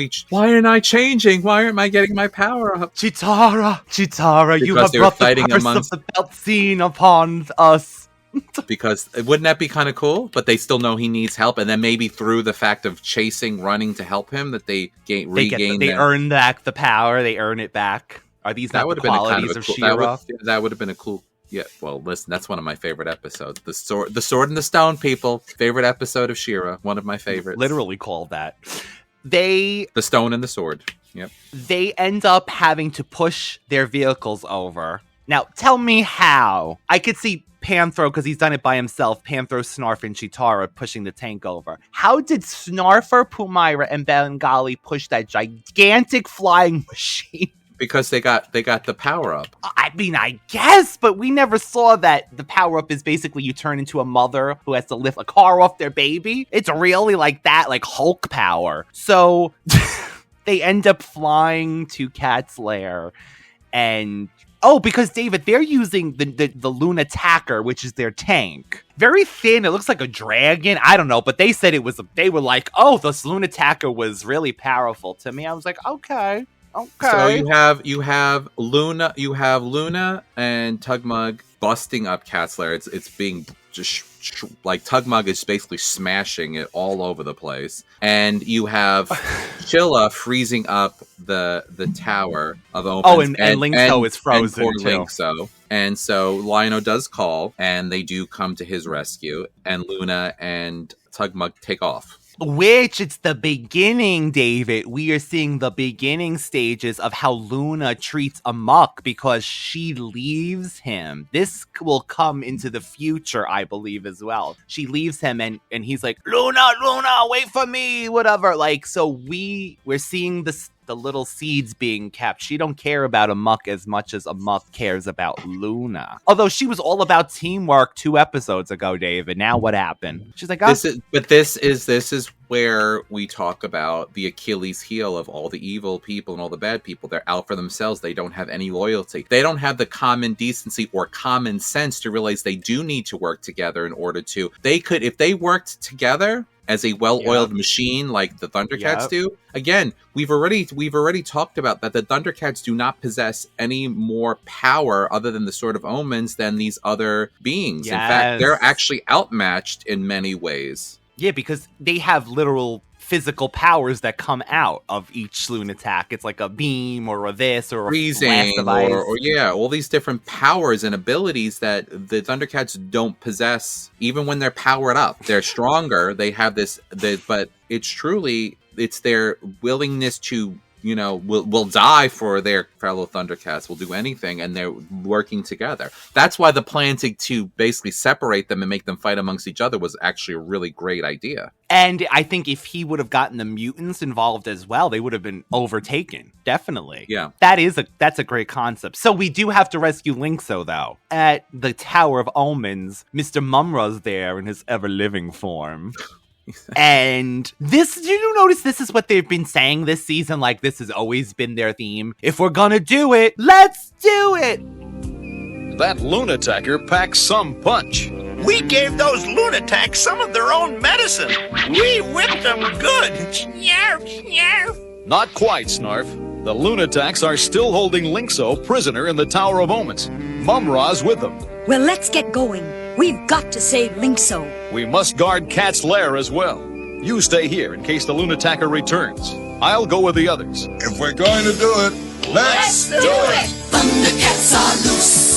I changing? Why aren't I getting my power up? Chitara, you have brought the curse of the Belzine upon us. Because wouldn't that be kind of cool? But they still know he needs help, and then maybe through the fact of running to help him, that they regain. They earn back the power. They earn it back. Are these not the qualities of She-Ra? That would have been a cool. Yeah. Well, listen, that's one of my favorite episodes. The sword and the stone, people. Favorite episode of She-Ra. One of my favorites. Literally called that. The stone and the sword. Yep. They end up having to push their vehicles over. Now, tell me how. I could see Panthro, because he's done it by himself, Panthro, Snarf, and Chitara pushing the tank over. How did Snarfer, Mumm-Ra, and Bengali push that gigantic flying machine? Because they got the power up. I mean, I guess, but we never saw that the power up is basically you turn into a mother who has to lift a car off their baby. It's really like that, like Hulk power. So they end up flying to Cat's lair and... Oh, because, David, they're using the Lunataker, which is their tank. Very thin. It looks like a dragon. I don't know, but they said they were like, oh, this Lunataker was really powerful. To me, I was like, okay. So you have Luna and Tugmug busting up Cat's lair. It's being just like Tugmug is basically smashing it all over the place, and you have Chilla freezing up the tower of Omens. Oh, and Lynx-O is frozen and too. Lynx-O. And so Lion-O does call, and they do come to his rescue, and Luna and Tugmug take off. Which it's the beginning, David. We are seeing the beginning stages of how Luna treats Amok because she leaves him. This will come into the future, I believe, as well. She leaves him and he's like, Luna, wait for me, whatever. Like, so we're seeing the little seeds being kept. She don't care about Amok as much as Amok cares about Luna. Although she was all about teamwork 2 episodes ago, David. Now what happened? She's like, oh. This is where we talk about the Achilles heel of all the evil people and all the bad people. They're out for themselves. They don't have any loyalty. They don't have the common decency or common sense to realize they do need to work together in order to. They could, if they worked together as a well-oiled machine like the ThunderCats do. Again, we've already talked about that the ThunderCats do not possess any more power other than the Sword of Omens than these other beings. Yes. In fact, they're actually outmatched in many ways. Yeah, because they have literal physical powers that come out of each Lunatak. It's like a beam or a this or a freezing device. or all these different powers and abilities that the ThunderCats don't possess. Even when they're powered up, they're stronger. They have this, but it's their willingness to, will die for their fellow ThunderCats, will do anything, and they're working together. That's why the plan to basically separate them and make them fight amongst each other was actually a really great idea. And I think if he would have gotten the mutants involved as well, they would have been overtaken. Definitely. Yeah. That's a great concept. So we do have to rescue Lynx-O, though. At the Tower of Omens, Mr. Mumm-Ra's there in his ever-living form. And did you notice this is what they've been saying this season? Like, this has always been their theme. If we're gonna do it, let's do it! That Lunataker packs some punch. We gave those Lunataks some of their own medicine. We whipped them good. Snarf, snarf. Not quite, Snarf. The Lunataks are still holding Lynx-O prisoner in the Tower of Omens. Mumm-Ra's with them. Well, let's get going. We've got to save Lynx-O. We must guard Cat's lair as well. You stay here in case the Lunataker returns. I'll go with the others. If we're going to do it, let's do it! ThunderCats are loose.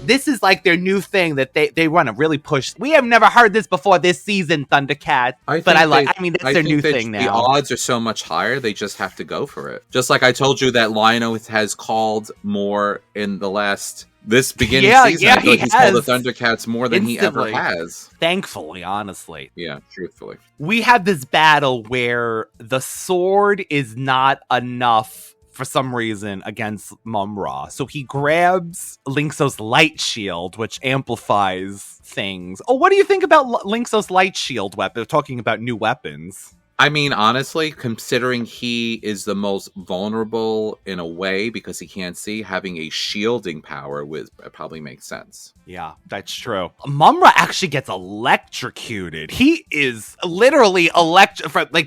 This is like their new thing that they want to really push. We have never heard this before this season, ThunderCats. That's their new thing now. The odds are so much higher, they just have to go for it. Just like I told you that Lionel has called more in this beginning season. I feel like he's called the ThunderCats more than he ever has. Thankfully, honestly. Yeah, truthfully. We have this battle where the sword is not enough for some reason against Mumm-Ra. So he grabs Lynx-O's light shield, which amplifies things. Oh, what do you think about Lynx-O's light shield weapon? We're talking about new weapons. I mean, honestly, considering he is the most vulnerable in a way because he can't see, having a shielding power probably makes sense. Yeah, that's true. Mumm-Ra actually gets electrocuted. He is literally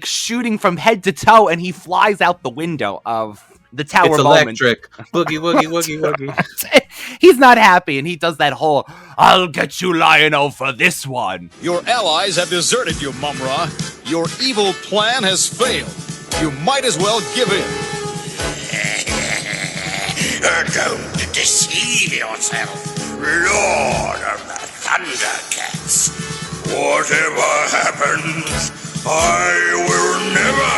shooting from head to toe, and he flies out the window of the Tower It's of electric. Boogie, woogie, woogie, woogie. He's not happy, and he does that whole, I'll get you, Lion-O, for this one. Your allies have deserted you, Mumm-Ra. Your evil plan has failed. You might as well give in. Don't deceive yourself, Lord of the ThunderCats. Whatever happens, I will never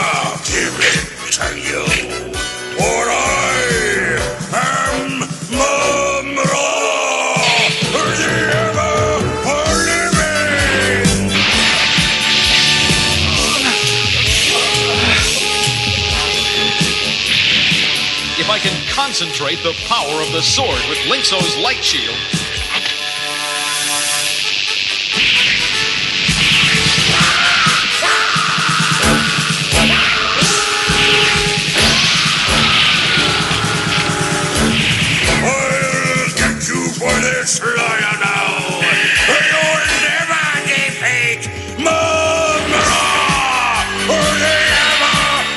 give in to you. For I am Mumm-Ra, the ever-living. If I can concentrate the power of the sword with Lynx-O's light shield, for this Lion-O, you'll never defeat Mumm-Ra, the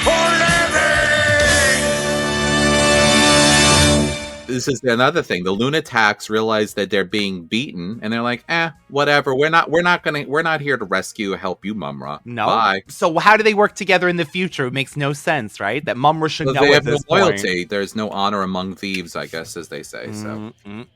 ever-living. this is another thing. The Lunataks realize that they're being beaten, and they're like, whatever. We're not here to rescue, help you, Mumm-Ra. No. Bye. So how do they work together in the future? It makes no sense, right? That Mumm-Ra should know they at have no this loyalty. point. There's no honor among thieves, I guess, as they say. So,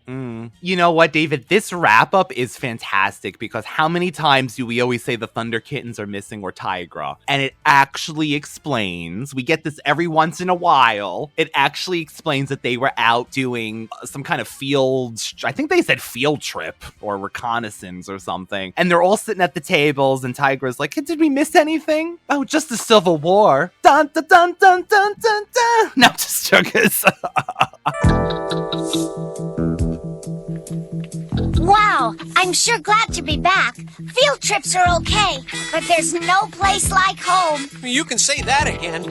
You know what, David? This wrap-up is fantastic because how many times do we always say the Thunder Kittens are missing or Tigra? And it actually explains, we get this every once in a while, it actually explains that they were out doing some kind of I think they said field trip or reconnaissance or something. And they're all sitting at the tables and Tigra's like, hey, did we miss anything? Oh, just the Civil War. Dun, dun, dun, dun, dun, dun, dun. No, just jokers. Wow, I'm sure glad to be back. Field trips are okay, but there's no place like home. You can say that again.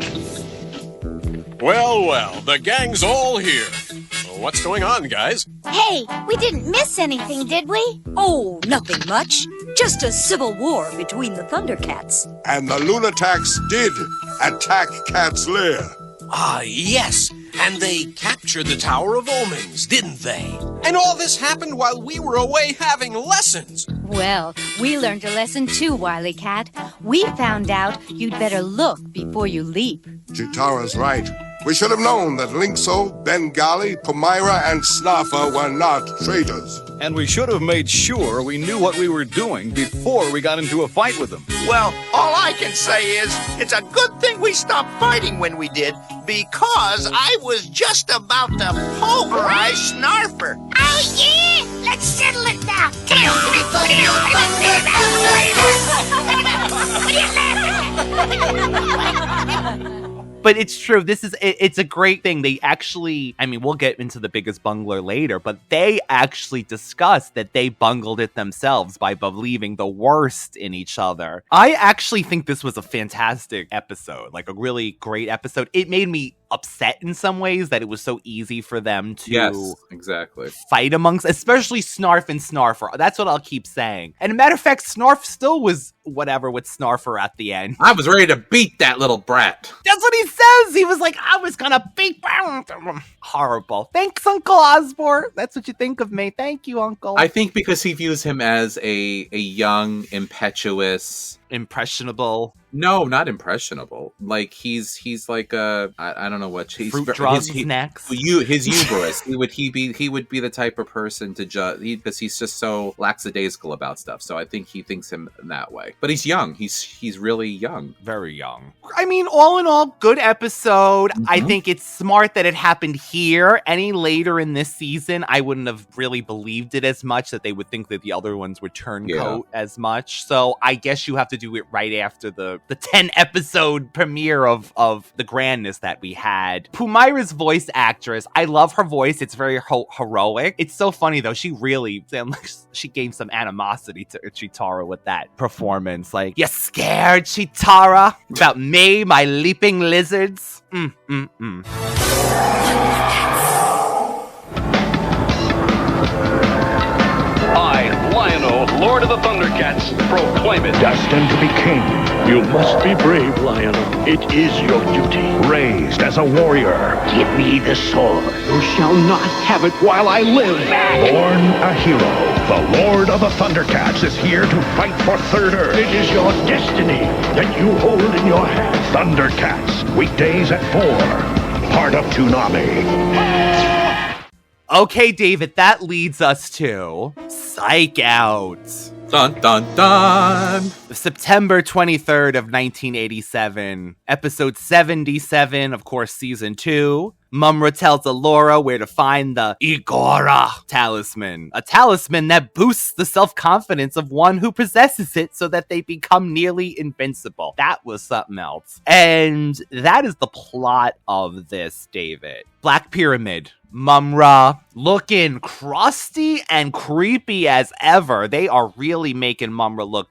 Well, the gang's all here. What's going on, guys? Hey, we didn't miss anything, did we? Oh, nothing much. Just a civil war between the ThunderCats. And the Lunataks did attack Cat's lair. Ah, yes. And they captured the Tower of Omens, didn't they? And all this happened while we were away having lessons. Well, we learned a lesson too, Wily Cat. We found out you'd better look before you leap. Chitara's right. We should have known that Lynx-O, Bengali, Mumm-Ra, and Snarfer were not traitors. And we should have made sure we knew what we were doing before we got into a fight with them. Well, all I can say is, it's a good thing we stopped fighting when we did, because I was just about to pulverize Snarfer. Oh, yeah! Let's settle it now. But it's true. It's a great thing. They actually, I mean, we'll get into the biggest bungler later, but they actually discussed that they bungled it themselves by believing the worst in each other. I actually think this was a fantastic episode, like a really great episode. It made me upset in some ways that it was so easy for them to fight amongst, especially Snarf and Snarfer. That's what I'll keep saying. And a matter of fact, Snarf still was whatever with Snarfer at the end. I was ready to beat that little brat. That's what he says. He was like, I was gonna beat. Horrible. Thanks, Uncle Osborne. That's what you think of me. Thank you, Uncle. I think because he views him as a young, impetuous, impressionable. No, not impressionable. Like he's like I don't know what he's fruit drugs next. His hubris. he would be the type of person to judge because he's just so lackadaisical about stuff. So I think he thinks him in that way. But he's young. He's really young. Very young. I mean, all in all, good episode. Mm-hmm. I think it's smart that it happened here. Any later in this season, I wouldn't have really believed it as much, that they would think that the other ones would turncoat as much. So I guess you have to do it right after the 10 episode premiere of the grandness that we had. Mumm-Ra's voice actress, I love her voice. It's very heroic. It's so funny though. She really, she gave some animosity to Chitara with that performance. Like, you scared, Chitara? About me, my leaping lizards? I, Lion-O, Lord of the ThunderCats, proclaim it. Destined to be king. You must be brave, Lion-O. It is your duty. Raised as a warrior. Give me the sword. You shall not have it while I live. Born a hero. The Lord of the ThunderCats is here to fight for Third Earth. It is your destiny that you hold in your hand. ThunderCats, weekdays at 4. Part of Toonami. Okay, David, that leads us to Psych Out. Dun, dun, dun. September 23rd of 1987, episode 77, of course, season 2. Mumm-Ra tells Aluro where to find the Egora Talisman, a talisman that boosts the self-confidence of one who possesses it so that they become nearly invincible. That was something else. And that is the plot of this, David. Black Pyramid. Mumm-Ra looking crusty and creepy as ever. They are really making Mumm-Ra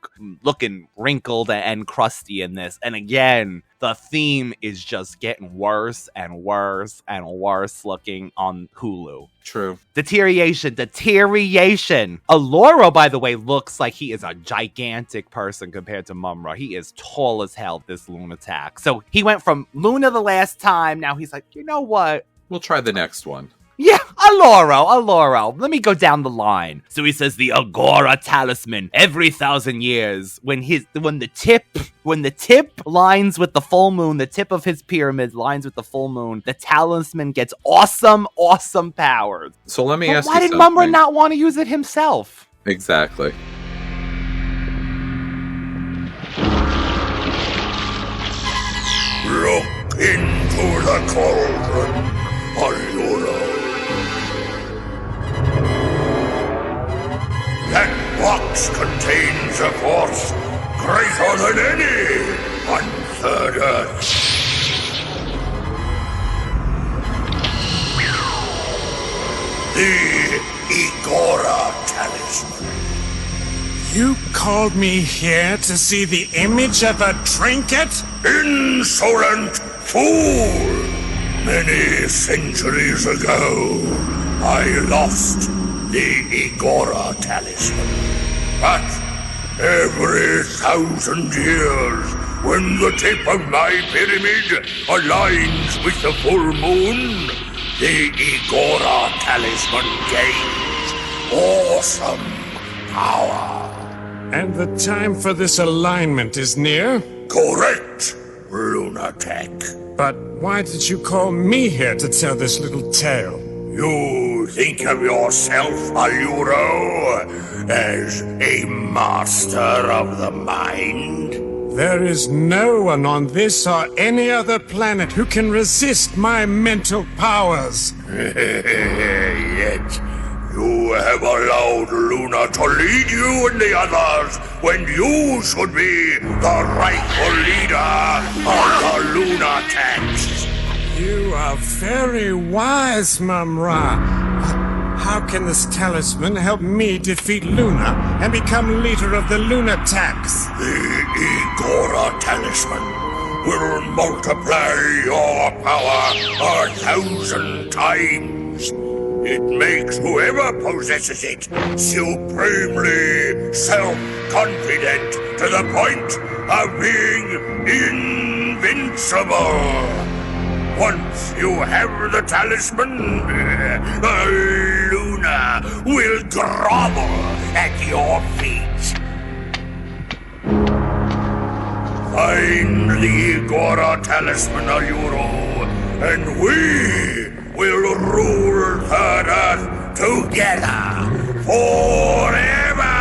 looking wrinkled and crusty in this. And again, the theme is just getting worse and worse and worse looking on Hulu. True. Deterioration. Aluro, by the way, looks like he is a gigantic person compared to Mumm-Ra. He is tall as hell, this Lunatak. So he went from Luna the last time. Now he's like, you know what? We'll try the next one. Yeah, Aluro. Let me go down the line. So he says the Egora Talisman every 1,000 years. When the tip lines with the full moon, the tip of his pyramid lines with the full moon, the talisman gets awesome powers. So let me ask you why did something. Mumm-Ra not want to use it himself? Exactly. Look into the cauldron, Aluro. That box contains a force greater than any on Third Earth. The Egora Talisman. You called me here to see the image of a trinket? Insolent fool! Many centuries ago, I lost the Egora Talisman. But every 1,000 years, when the tip of my pyramid aligns with the full moon, the Egora Talisman gains awesome power. And the time for this alignment is near? Correct, Lunatak. But why did you call me here to tell this little tale? You think of yourself, Aluro, as a master of the mind? There is no one on this or any other planet who can resist my mental powers. Yet, you have allowed Luna to lead you and the others when you should be the rightful leader of the Lunataks. You are very wise, Mumm-Ra. How can this talisman help me defeat Luna and become leader of the Lunataks? The Egora Talisman will multiply your power 1,000 times. It makes whoever possesses it supremely self-confident to the point of being invincible. Once you have the talisman, Luna will grovel at your feet. Find the Egora Talisman, Aluro, and we will rule Third Earth together forever!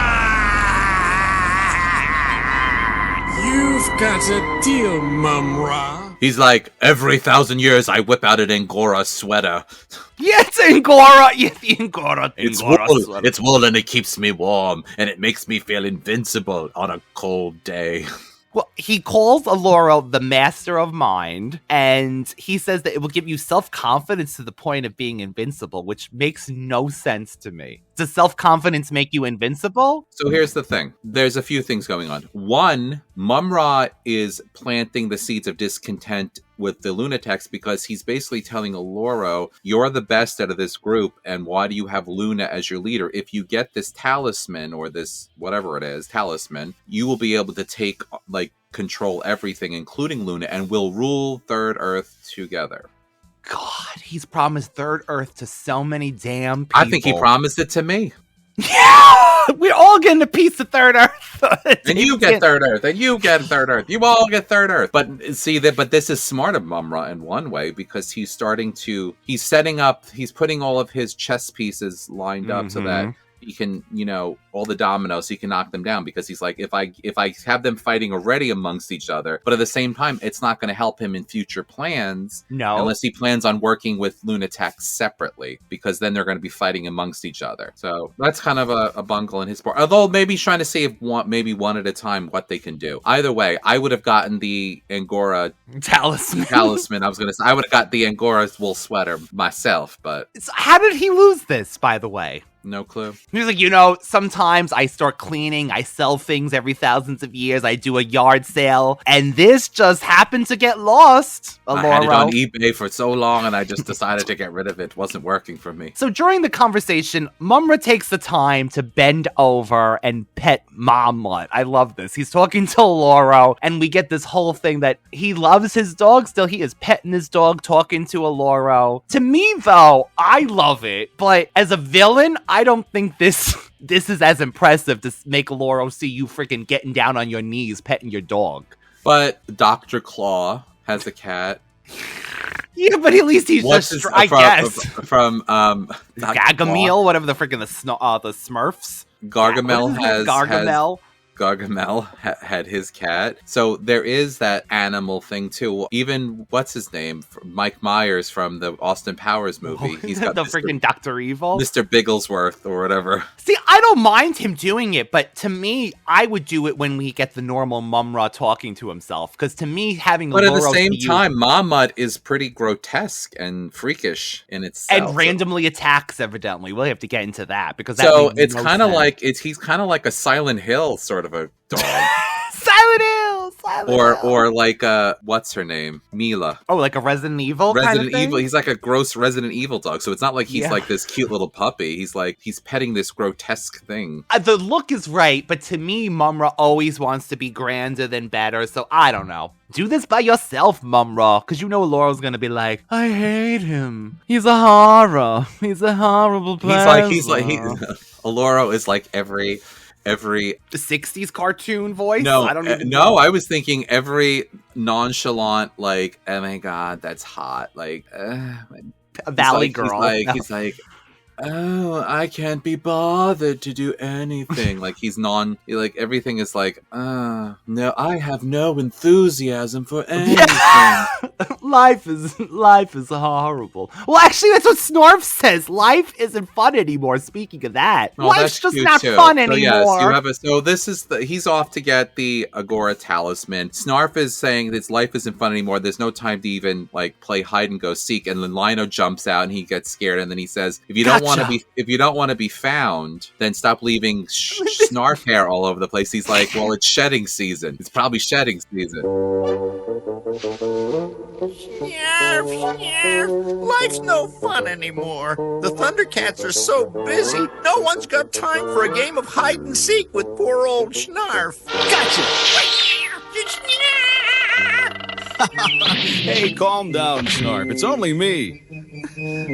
You've got a deal, Mumm-Ra. He's like, every 1,000 years I whip out an Angora sweater. Yeah, it's Egora. Yeah, the Egora. It's Egora wool. sweater. It's wool and it keeps me warm. And it makes me feel invincible on a cold day. Well, he calls Aluro the master of mind, and he says that it will give you self-confidence to the point of being invincible, which makes no sense to me. Does self-confidence make you invincible? So here's the thing. There's a few things going on. One, Mumm-Ra is planting the seeds of discontent with the Lunataks because he's basically telling Aluro, you're the best out of this group, and why do you have Luna as your leader? If you get this talisman, or this, whatever it is, talisman, you will be able to take, control everything, including Luna, and will rule Third Earth together. God, he's promised Third Earth to so many damn people. I think he promised it to me. Yeah! We're all getting a piece of Third Earth. And you get Third Earth, and you get Third Earth. You all get Third Earth. But see that. But this is smart of Mumm-Ra in one way, because he's setting up. He's putting all of his chess pieces lined up so that he can, all the dominoes, he can knock them down, because he's like, if I have them fighting already amongst each other, but at the same time, it's not going to help him in future plans. No. Unless he plans on working with Lunataks separately, because then they're going to be fighting amongst each other. So that's kind of a bungle in his part. Although maybe he's trying to save one at a time what they can do. Either way, I would have gotten the Egora Talisman. I was going to say, I would have got the Angora wool sweater myself, but... So how did he lose this, by the way? No clue. He's like, sometimes I start cleaning, I sell things every thousands of years, I do a yard sale, and this just happened to get lost, Aluro. I had it on eBay for so long, and I just decided to get rid of it. It wasn't working for me. So during the conversation, Mumm-Ra takes the time to bend over and pet Mutt. I love this. He's talking to Aluro, and we get this whole thing that he loves his dog still. He is petting his dog, talking to Aluro. To me, though, I love it, but as a villain, I don't think this is as impressive to make Aluro see you freaking getting down on your knees petting your dog. But Dr. Claw has a cat. Yeah, but at least he's I guess. From Gargamel, whatever the freaking the Smurfs. Gargamel had his cat. So there is that animal thing too. Even what's his name? Mike Myers from the Austin Powers movie. He's got the freaking Dr. Evil. Mr. Bigglesworth or whatever. See, I don't mind him doing it, but to me, I would do it when we get the normal Mumm-Ra talking to himself. Because to me, having But at the same time, Mutt is pretty grotesque and freakish in itself. And randomly attacks, evidently. We'll have to get into that because it's kind of like he's kind of like a Silent Hill sort of a dog. Silent Hill! Or like what's her name? Mila. Oh, like a Resident Evil Resident kind of thing? Evil. He's like a gross Resident Evil dog. So it's not like he's like this cute little puppy. He's petting this grotesque thing. The look is right, but to me, Mumm-Ra always wants to be grander than better. So I don't know. Do this by yourself, Mumm-Ra, because Laurel's gonna be like, I hate him. He's a horror. He's a horrible person. Aluro is like every the 60s cartoon voice? No, I don't even know. I was thinking every nonchalant, like, oh my god, that's hot. Like, a valley girl. He's like, oh, I can't be bothered to do anything. Like like everything is like, no, I have no enthusiasm for anything. Life is horrible. Well, actually, that's what Snorf says. Life isn't fun anymore. Speaking of that, life's just not fun anymore. He's off to get the Egora Talisman. Snarf is saying his life isn't fun anymore. There's no time to even like play hide and go seek. And then Lino jumps out and he gets scared. And then he says, if you don't want to be found, then stop leaving snarf hair all over the place. He's like, well, it's shedding season. It's probably shedding season. Life's no fun anymore. The ThunderCats are so busy, no one's got time for a game of hide and seek with poor old Snarf. Hey, calm down, Snarf. It's only me.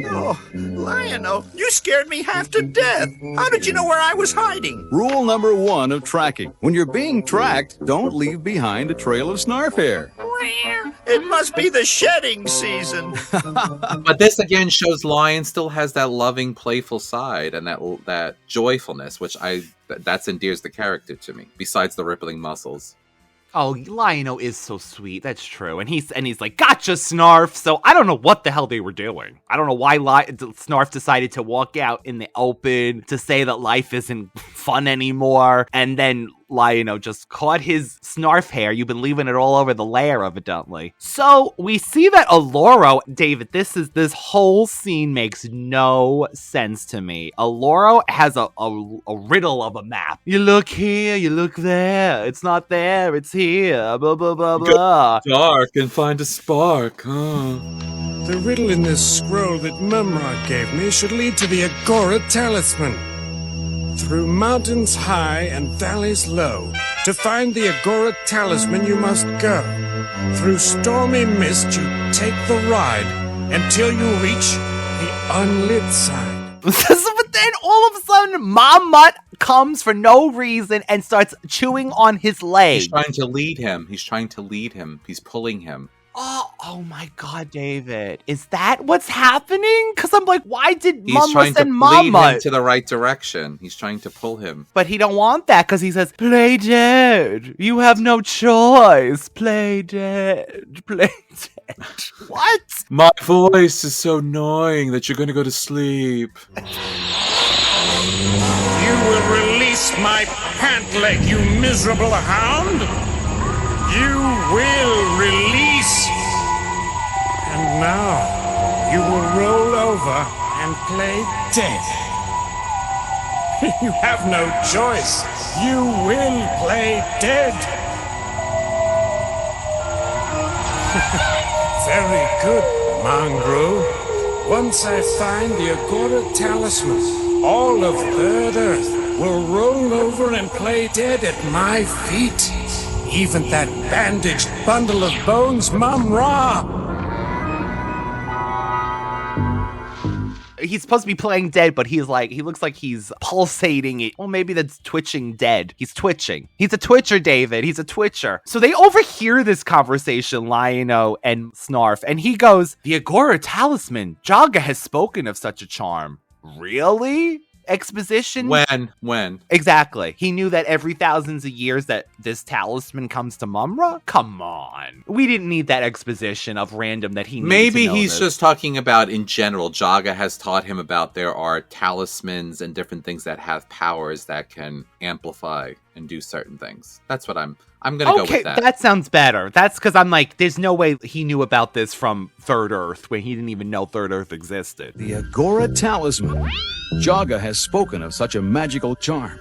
Oh, Lion-O, you scared me half to death. How did you know where I was hiding? Rule number 1 of tracking. When you're being tracked, don't leave behind a trail of Snarf hair. It must be the shedding season. But this again shows Lion still has that loving, playful side and that joyfulness, which that's endears the character to me, besides the rippling muscles. Oh, Lion-O is so sweet. That's true. And he's like, gotcha, Snarf. So I don't know what the hell they were doing. I don't know why Snarf decided to walk out in the open to say that life isn't fun anymore. And then Lion-O just caught his Snarf hair. You've been leaving it all over the lair, evidently. So we see that Aluro, David, this whole scene makes no sense to me. Aluro has a riddle of a map. You look here, you look there. It's not there, it's here. Blah, blah, blah, blah. Go dark and find a spark, huh? The riddle in this scroll that Mumm-Ra gave me should lead to the Egora Talisman. Through mountains high and valleys low, to find the Egora Talisman you must go. Through stormy mist you take the ride, until you reach the unlit side. But then all of a sudden, Mutt comes for no reason and starts chewing on his leg. He's trying to lead him. He's pulling him. Oh my god, David. Is that what's happening? Because I'm like, why did Mumm-Ra send Mumm-Ra? He's trying to lead him to the right direction. He's trying to pull him. But he don't want that because he says, play dead. You have no choice. Play dead. Play dead. What? My voice is so annoying that you're going to go to sleep. You will release my pant leg, you miserable hound. You will release. And now, you will roll over and play dead. You have no choice. You will play dead. Very good, Mumm-Ra. Once I find the Egora Talisman, all of Third Earth will roll over and play dead at my feet. Even that bandaged bundle of bones, Mumm-Ra. He's supposed to be playing dead, but he looks like he's pulsating it. Well, maybe that's twitching dead. He's twitching. He's a twitcher, David. He's a twitcher. So they overhear this conversation, Lion-O and Snarf, and he goes, the Egora Talisman. Jaga has spoken of such a charm. Really? Exposition? When? Exactly. He knew that every thousands of years that this talisman comes to Mumm-Ra? Come on. We didn't need that exposition of random that he needed. Maybe to know he's this. just talking about in general. Jaga has taught him about there are talismans and different things that have powers that can amplify and do certain things. That's what I'm gonna go with that. Okay, that sounds better. That's because I'm like, there's no way he knew about this from Third Earth when he didn't even know Third Earth existed. The Egora Talisman. Jaga has spoken of such a magical charm.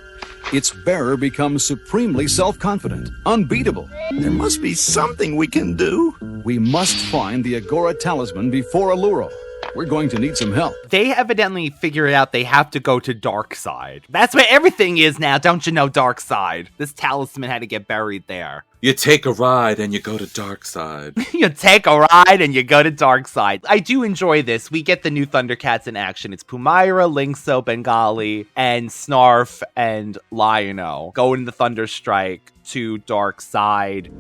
Its bearer becomes supremely self-confident, unbeatable. There must be something we can do. We must find the Egora Talisman before Aluro. We're going to need some help. They evidently figured out they have to go to Dark Side. That's where everything is now, don't you know, Dark Side? This talisman had to get buried there. You take a ride and you go to Dark Side. You take a ride and you go to Dark Side. I do enjoy this. We get the new ThunderCats in action. It's Pumaira, Lynx-O, Bengali, and Snarf and Lion-O going to Thunderstrike to Dark Side.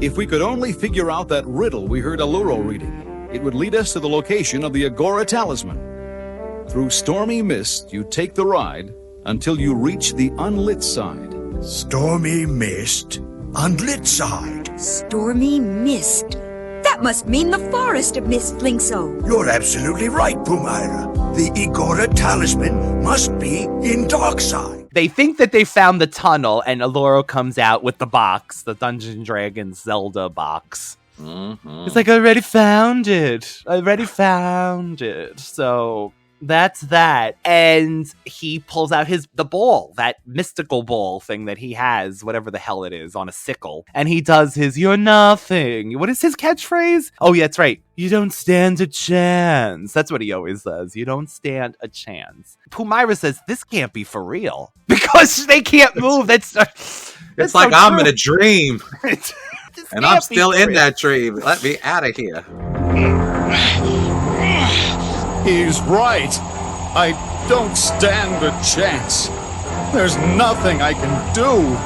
If we could only figure out that riddle we heard Aluro reading, it would lead us to the location of the Egora Talisman. Through stormy mist, you take the ride until you reach the unlit side. Stormy mist? Unlit side? Stormy mist. That must mean the forest of mist, Lynx-O. You're absolutely right, Pumaira. The Egora Talisman must be in Dark Side. They think that they found the tunnel, and Aluro comes out with the box, the Dungeons & Dragons Zelda box. Mm-hmm. It's like, I already found it. So that's that. And he pulls out the ball, that mystical ball thing that he has, whatever the hell it is, on a sickle. And he does his, you're nothing. What is his catchphrase? Oh, yeah, that's right. You don't stand a chance. That's what he always says. You don't stand a chance. Pumaira says, this can't be for real. Because they can't move. That's it's like, I'm in a dream. And I'm still in real. that dream. Let me out of here. He's right. I don't stand a chance. There's nothing I can do.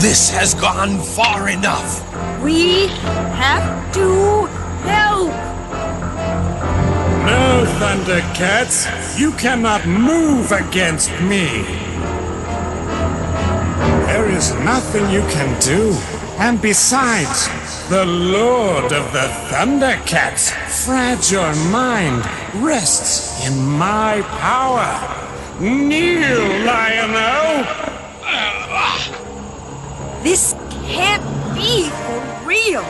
This has gone far enough. We have to help. No, ThunderCats. You cannot move against me. There is nothing you can do. And besides, the Lord of the ThunderCats' fragile mind rests in my power. Kneel, Lion-O! This can't be for real.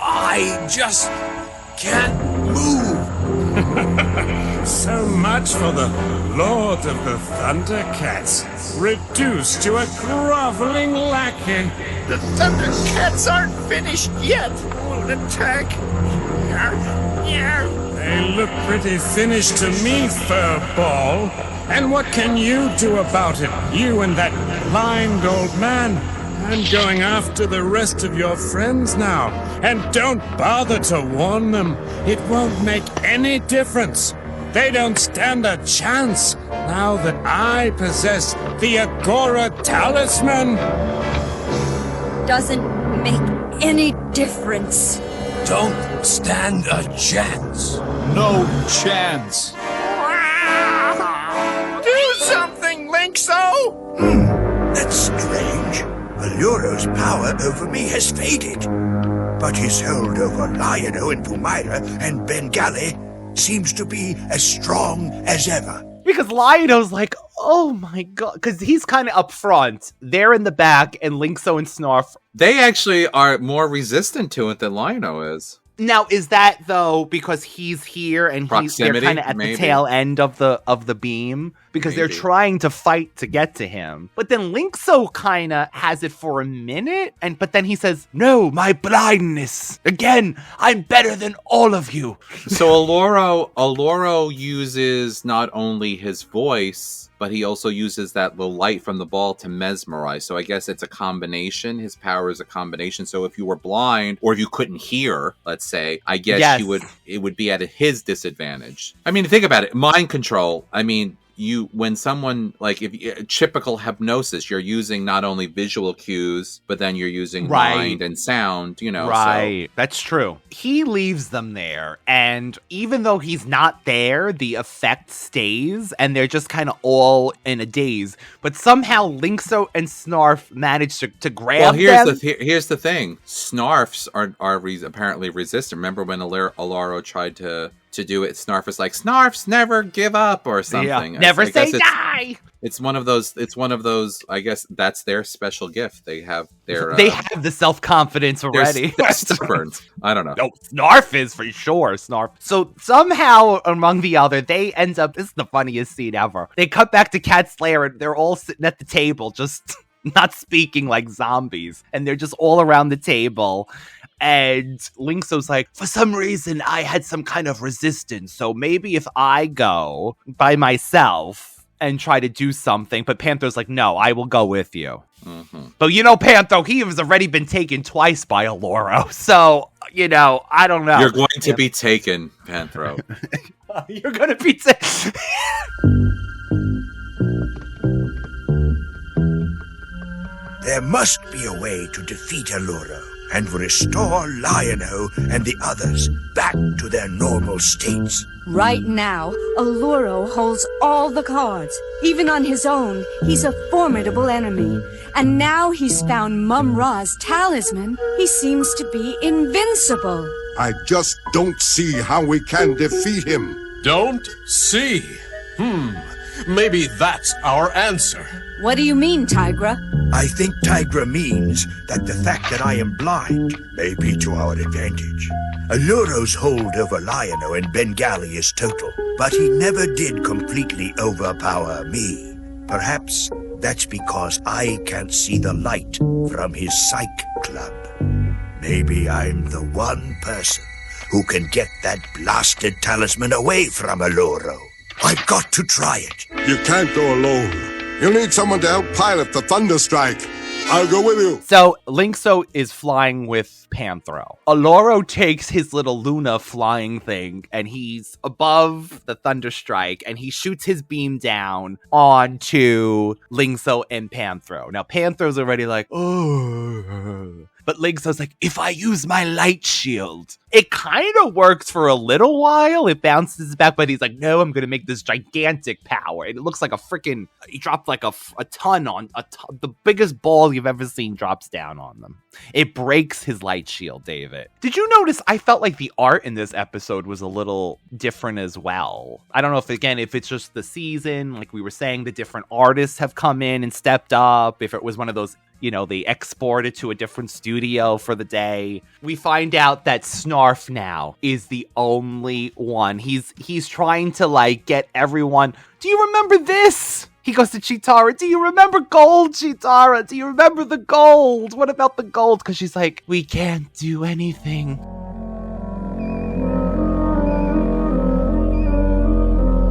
I just can't move. So much for the Lord of the ThunderCats, reduced to a groveling lackey. The ThunderCats aren't finished yet. Lunatak. They look pretty finished to me, Furball. And what can you do about it, you and that blind old man? I'm going after the rest of your friends now. And don't bother to warn them. It won't make any difference. They don't stand a chance now that I possess the Egora Talisman. Doesn't make any difference. Don't stand a chance. No chance. Do something, Lynx-O! That's strange. Aluro's power over me has faded. But his hold over Lion-O and Pumaira and Bengali seems to be as strong as ever. Because Lion-O's like, oh my god, because he's kind of up front. They're in the back, and Lynx-O and Snarf. They actually are more resistant to it than Lion-O is. Now, is that though because he's here and they're kind of at the tail end of the beam because they're trying to fight to get to him? But then Lynx-O kind of has it for a minute, but then he says, "No, my blindness again. I'm better than all of you." So Aluro uses not only his voice, but he also uses the light from the ball to mesmerize. So I guess it's a combination. His power is a combination. So if you were blind or if you couldn't hear, let's say, I guess it would be at his disadvantage. I mean, think about it. Mind control. I mean, when someone typical hypnosis, you're using not only visual cues, but then you're using mind and sound, Right. So. That's true. He leaves them there, and even though he's not there, the effect stays, and they're just kind of all in a daze. But somehow Lynx-O and Snarf manage to grab them. Here's the thing. Snarfs are apparently resistant. Remember when Aluro tried to do it, Snarf is like, "Snarfs never give up," or something. Yeah. Never say die. It's one of those. I guess that's their special gift. They have the self-confidence already. Stubborn. I don't know. No, Snarf is for sure. Snarf. So somehow, among the other, they end up. This is the funniest scene ever. They cut back to Cat's lair, and they're all sitting at the table, just not speaking like zombies, and they're just all around the table. And Lynx-O's like, "For some reason, I had some kind of resistance, so maybe if I go by myself and try to do something." But Panther's like, "No, I will go with you." Mm-hmm. But Panther, he has already been taken twice by Aluro, so, I don't know. You're going to be taken, Panthro. You're going to be taken. There must be a way to defeat Aluro and restore Lion-O and the others back to their normal states. Right now, Aluro holds all the cards. Even on his own, he's a formidable enemy. And now he's found Mumm-Ra's talisman, he seems to be invincible. I just don't see how we can defeat him. Don't see? Maybe that's our answer. What do you mean, Tigra? I think Tigra means that the fact that I am blind may be to our advantage. Aluro's hold over Lion-O and Bengali is total, but he never did completely overpower me. Perhaps that's because I can't see the light from his Psych Club. Maybe I'm the one person who can get that blasted talisman away from Aluro. I've got to try it. You can't go alone. You'll need someone to help pilot the Thunderstrike. I'll go with you. So Lynx-O is flying with Panthro. Aluro takes his little Luna flying thing, and he's above the Thunderstrike, and he shoots his beam down onto Lynx-O and Panthro. Now Panthro's already like, "Oh." But Lynx-O's like, "If I use my light shield." It kind of works for a little while. It bounces back, but he's like, "No, I'm going to make this gigantic power." And it looks like he dropped like a ton on, the biggest ball you've ever seen drops down on them. It breaks his light shield, David. Did you notice I felt like the art in this episode was a little different as well? I don't know if it's just the season, like we were saying, the different artists have come in and stepped up, if it was one of those, they exported to a different studio for the day. We find out that Snarf now is the only one. He's trying to get everyone. "Do you remember this?" He goes to Cheetara. "Do you remember gold, Cheetara? Do you remember the gold? What about the gold?" Because she's like, "We can't do anything."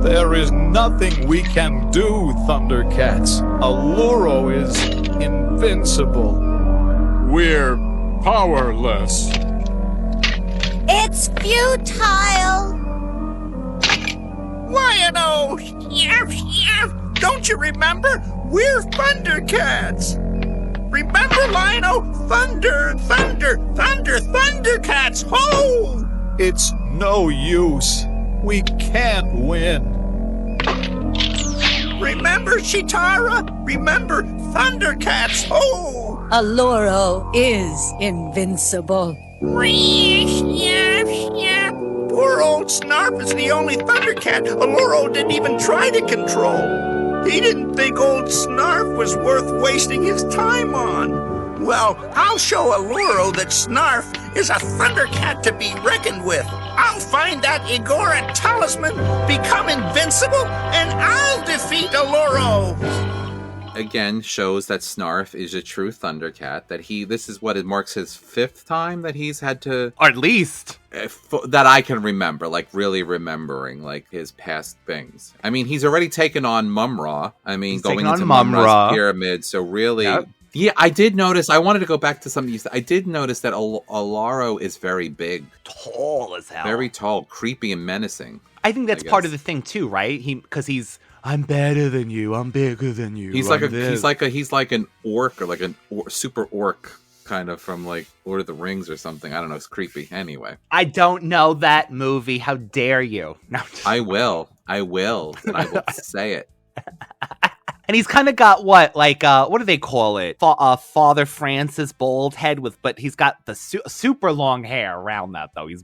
There is nothing we can do, Thundercats. Aluro is invincible. We're powerless. It's futile. Lion-O! Don't you remember? We're ThunderCats. Remember, Lion-O? ThunderCats! Ho! It's no use. We can't win. Remember, Cheetara? Remember, ThunderCats! Ho! Aluro is invincible. Poor old Snarf is the only ThunderCat Aluro didn't even try to control. He didn't think old Snarf was worth wasting his time on. Well, I'll show Aluro that Snarf is a Thundercat to be reckoned with. I'll find that Egora Talisman, become invincible, and I'll defeat Aluro. Again, shows that Snarf is a true Thundercat. This is what it marks his 5th time that he's had to, or at least that I can remember, like really remembering like his past things. I mean, he's already taken on Mumm-Ra. I mean, going into Mumm-Ra's pyramid. So really, yeah, I did notice. I wanted to go back to something you said. I did notice that Aluro is very big, tall as hell, very tall, creepy, and menacing. I think that's part of the thing too, right? Because I'm better than you. I'm bigger than you. He's like an orc or like a super orc kind of from like Lord of the Rings or something. I don't know. It's creepy. Anyway, I don't know that movie. How dare you? No, I will, and I will say it. And he's kind of got what do they call it? Father Francis bald head but he's got the super long hair around that though. He's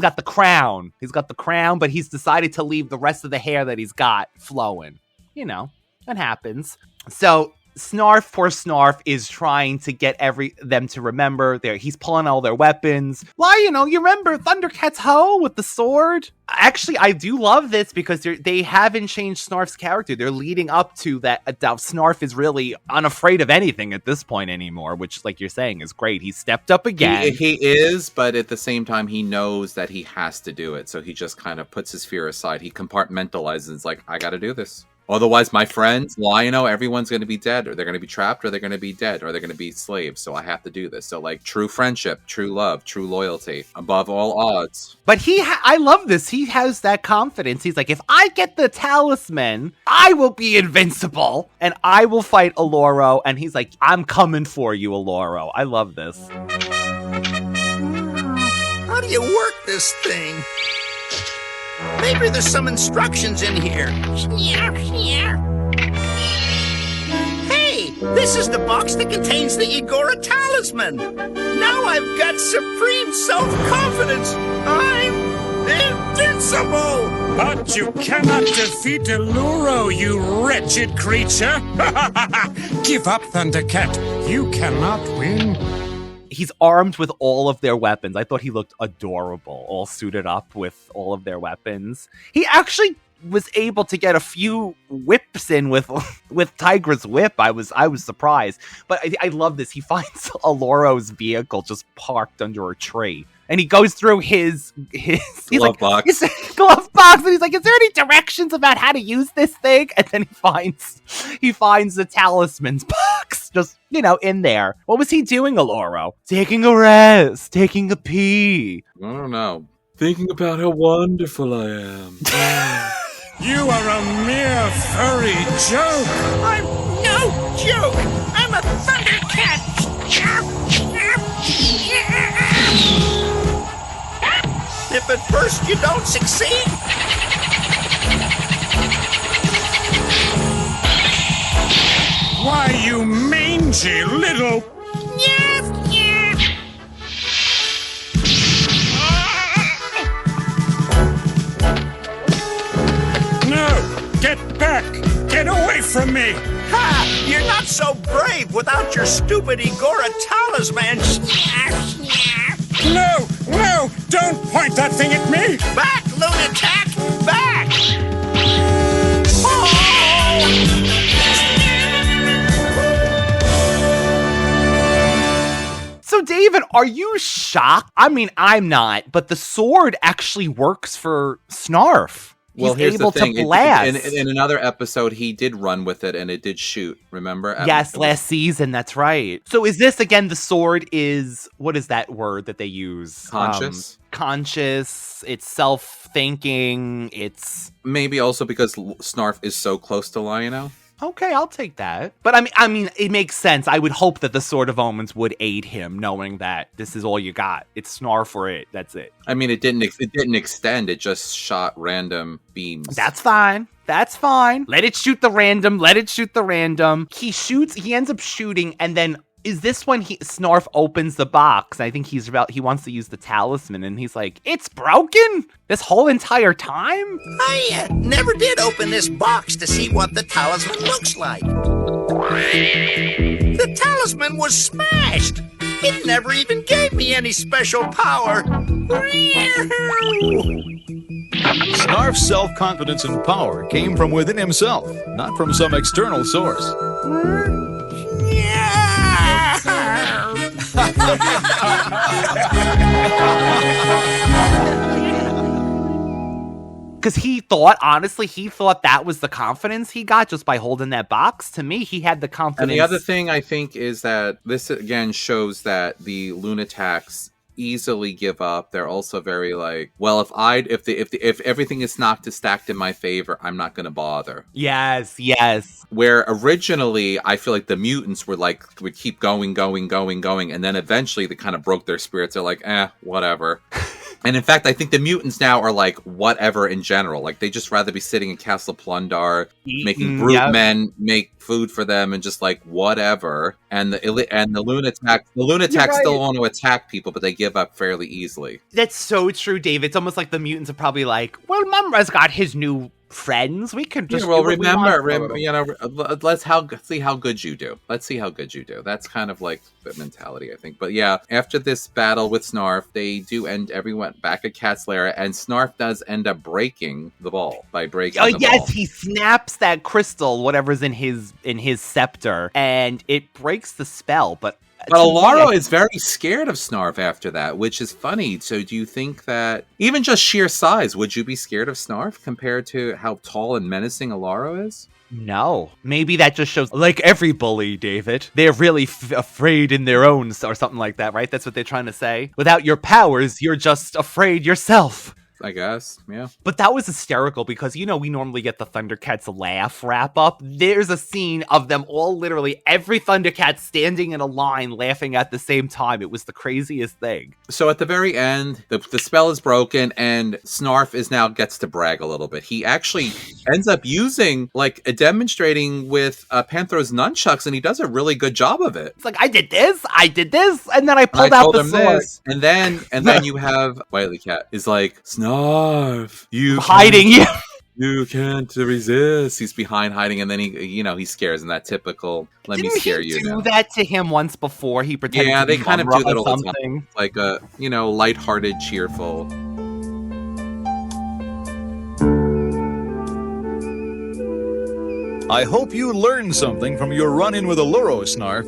got the crown. But he's decided to leave the rest of the hair that he's got flowing. You know, that happens. So poor Snarf is trying to get them to remember. He's pulling all their weapons. Why, you remember Thundercats Ho with the sword? Actually, I do love this because they haven't changed Snarf's character. They're leading up to that. Snarf is really unafraid of anything at this point anymore, which, like you're saying, is great. He stepped up again. He is, but at the same time, he knows that he has to do it. So he just kind of puts his fear aside. He compartmentalizes and is like, I got to do this. Otherwise, my friends, everyone's going to be dead, or they're going to be trapped, or they're going to be dead, or they're going to be slaves. So I have to do this. So, like, true friendship, true love, true loyalty, above all odds. But I love this. He has that confidence. He's like, if I get the talisman, I will be invincible, and I will fight Aluro. And he's like, I'm coming for you, Aluro. I love this. How do you work this thing? Maybe there's some instructions in here. Hey, this is the box that contains the Egora Talisman. Now I've got supreme self-confidence. I'm invincible. But you cannot defeat Aluro, you wretched creature. Give up, Thundercat. You cannot win. He's armed with all of their weapons. I thought he looked adorable, all suited up with all of their weapons. He actually was able to get a few whips in with Tigra's whip. I was surprised. But I love this. He finds Aluro's vehicle just parked under a tree. And he goes through his glove box. Glove box, and he's like, "Is there any directions about how to use this thing?" And then he finds the talisman's box, just in there. What was he doing, Aluro? Taking a rest, taking a pee. I don't know. Thinking about how wonderful I am. You are a mere furry joke. I'm no joke. I'm a Thundercat. If at first you don't succeed, why, you mangy little... No! Get back! Get away from me! Ha! You're not so brave without your stupid Egora Talisman. No! No! Don't point that thing at me! Back, Lunatak! Back! Oh! So, David, are you shocked? I mean, I'm not, but the sword actually works for Snarf. Well, he's able the thing. to blast. In another episode, he did run with it, and it did shoot. Remember? Yes, last season. That's right. So, is this again? The sword is what is that word that they use? Conscious. Conscious. It's self-thinking. It's maybe also because Snarf is so close to Lion-O. Okay, I'll take that. But I mean, it makes sense. I would hope that the Sword of Omens would aid him, knowing that this is all you got. It's Snarf or it. That's it. I mean, it didn't extend. It just shot random beams. That's fine. That's fine. Let it shoot the random. Let it shoot the random. He shoots. He ends up shooting, and then. Is this when Snarf opens the box? I think he wants to use the talisman, and he's like, "It's broken this whole entire time." I never did open this box to see what the talisman looks like. The talisman was smashed. It never even gave me any special power. Snarf's self-confidence and power came from within himself, not from some external source. Because he thought that was the confidence he got just by holding that box. To me, he had the confidence. And the other thing I think is that this again shows that the Lunataks easily give up. They're also very like, well, if everything is stacked in my favor, I'm not going to bother. Yes. Where originally I feel like the mutants would keep going, and then eventually they kind of broke their spirits. They're like, whatever. And in fact, I think the mutants now are like whatever in general. Like they just rather be sitting in Castle Plundar, making brute men make food for them, and just like whatever. And the Lunataks still want to attack people, but they give up fairly easily. That's so true, Dave. It's almost like the mutants are probably like, well, Mumm-Ra's got his new friends. We could just remember, let's see how good you do. Let's see how good you do. That's kind of like the mentality, I think. But yeah, after this battle with Snarf, they do end everyone back at Cat's Lair, and Snarf does end up breaking the ball by breaking. the ball. He snaps that crystal, whatever's in his scepter, and it breaks the spell. But Aluro is very scared of Snarf after that, which is funny. So do you think that, even just sheer size, would you be scared of Snarf compared to how tall and menacing Aluro is? No. Maybe that just shows, like every bully, David, they're really afraid in their own, or something like that, right? That's what they're trying to say. Without your powers, you're just afraid yourself. I guess, yeah. But that was hysterical because, we normally get the ThunderCats laugh wrap up. There's a scene of them all, literally every ThunderCat standing in a line laughing at the same time. It was the craziest thing. So at the very end, the spell is broken and Snarf now gets to brag a little bit. He actually ends up demonstrating with Panthro's nunchucks, and he does a really good job of it. It's like, I did this, and then I pulled out the sword. And then you have Wily Cat is like, Snarf, you can't resist. He's behind hiding, and then he scares in that typical "let me scare you." Didn't he do that to him once before? He pretended. Yeah, to they be kind of Mumm-Ra do that or all the time, like a lighthearted, cheerful. I hope you learned something from your run-in with Aluro, Snarf.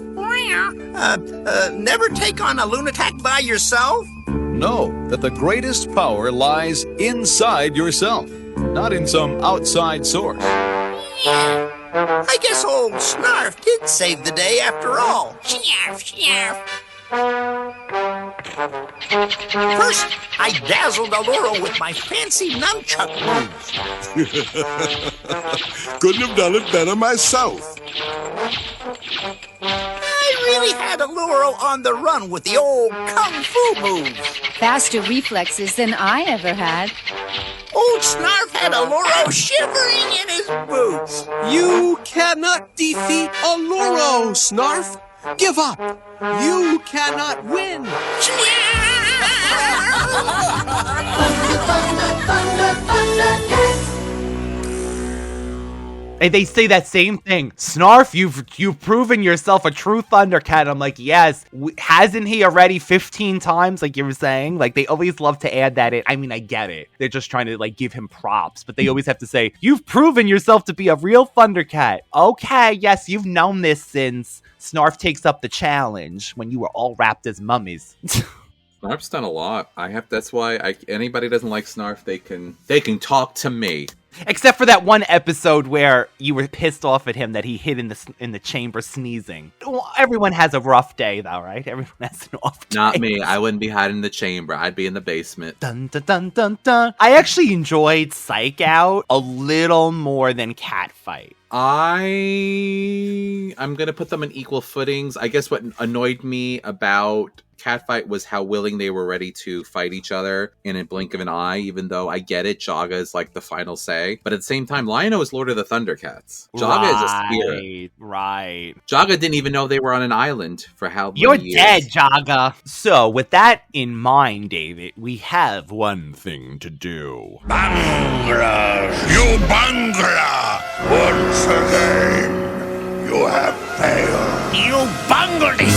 Never take on a Lunatak by yourself? Know that the greatest power lies inside yourself, not in some outside source. Yeah. I guess old Snarf did save the day after all. Snarf. First, I dazzled Aluro with my fancy nunchuck moves. Couldn't have done it better myself. I really had Aluro on the run with the old kung fu moves. Faster reflexes than I ever had. Old Snarf had Aluro shivering in his boots. You cannot defeat Aluro, Snarf. Give up. You cannot win. And they say that same thing. Snarf, you've proven yourself a true ThunderCat. I'm like, yes. Hasn't he already 15 times, like you were saying? Like, they always love to add that in. I mean, I get it. They're just trying to, give him props. But they always have to say, you've proven yourself to be a real ThunderCat. Okay, yes, you've known this since Snarf takes up the challenge when you were all wrapped as mummies. Snarf's done a lot. That's why anybody doesn't like Snarf, they can talk to me. Except for that one episode where you were pissed off at him that he hid in the chamber sneezing. Well, everyone has a rough day, though, right? Everyone has an off day. Not me. I wouldn't be hiding in the chamber. I'd be in the basement. Dun, dun, dun, dun, dun. I actually enjoyed Psych Out a little more than Catfight. I'm going to put them in equal footings. I guess what annoyed me about Catfight was how willing they were ready to fight each other in a blink of an eye, even though I get it, Jaga is like the final say. But at the same time, Lynx-O is Lord of the ThunderCats. Jaga is a spirit. Right. Jaga didn't even know they were on an island for how many You're years. Dead, Jaga. So, with that in mind, David, we have one thing to do. Bunglers, you Bunglers! Once again, You have failed. You bungled it!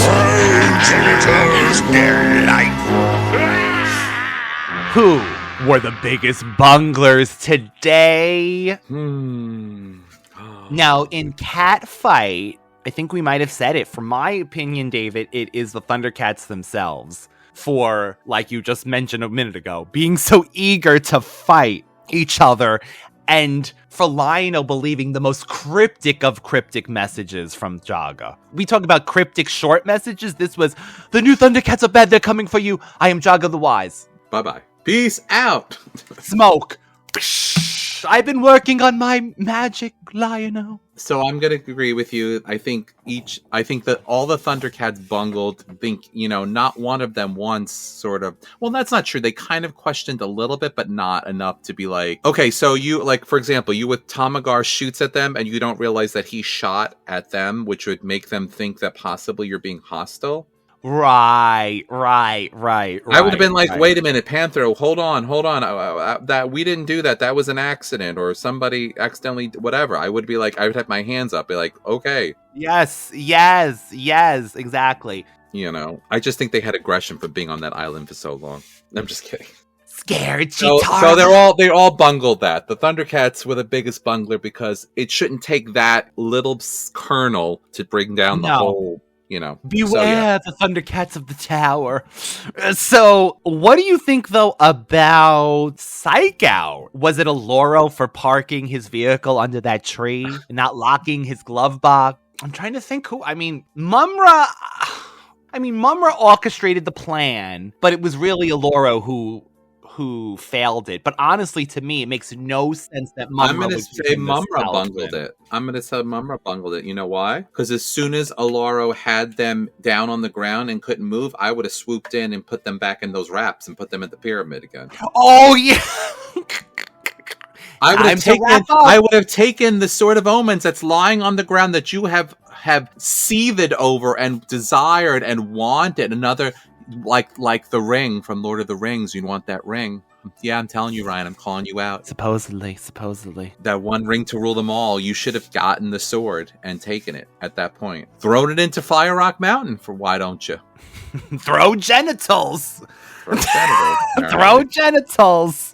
Genitals delight. Who were the biggest bunglers today? Now, in Catfight, I think we might have said it. From my opinion, David, it is the ThunderCats themselves. For, like you just mentioned a minute ago, being so eager to fight each other, and for Lion-O believing the most cryptic of cryptic messages from Jaga. We talk about cryptic short messages. This was, the new ThunderCats are bad, they're coming for you. I am Jaga the Wise. Bye-bye. Peace out. Smoke. I've been working on my magic, Lion-O. So I'm gonna agree with you. I think that all the ThunderCats bungled. Not one of them once sort of. Well, that's not true. They kind of questioned a little bit, but not enough to be like, okay, so you, like, for example, you with Tamagar shoots at them and you don't realize that he shot at them, which would make them think that possibly you're being hostile. Right. I would have been like, wait a minute, Panther, hold on. That we didn't do that. That was an accident, or somebody accidentally, whatever. I would be like, I would have my hands up, be like, okay. Yes, exactly. I just think they had aggression for being on that island for so long. I'm just kidding. Scared Chitara. So they all bungled that. The ThunderCats were the biggest bungler because it shouldn't take that little kernel to bring down the whole. Beware the ThunderCats of the tower. So, what do you think, though, about Psych Out? Was it Aluro for parking his vehicle under that tree and not locking his glove box? I'm trying to think who. Mumm-Ra orchestrated the plan, but it was really Aluro who failed it. But honestly, to me, it makes no sense that Mumm-Ra I'm going to say Mumm-Ra bungled it. I'm going to say Mumm-Ra bungled it. You know why? Because as soon as Aluro had them down on the ground and couldn't move, I would have swooped in and put them back in those wraps and put them at the pyramid again. Oh, yeah! I would have taken the Sword of Omens that's lying on the ground that you have seethed over and desired and wanted. Another... Like the ring from Lord of the Rings. You want that ring. Yeah, I'm telling you, Ryan, I'm calling you out. Supposedly. That one ring to rule them all. You should have gotten the sword and taken it at that point. Thrown it into Fire Rock Mountain, for why don't you? Throw genitals. Throw genitals.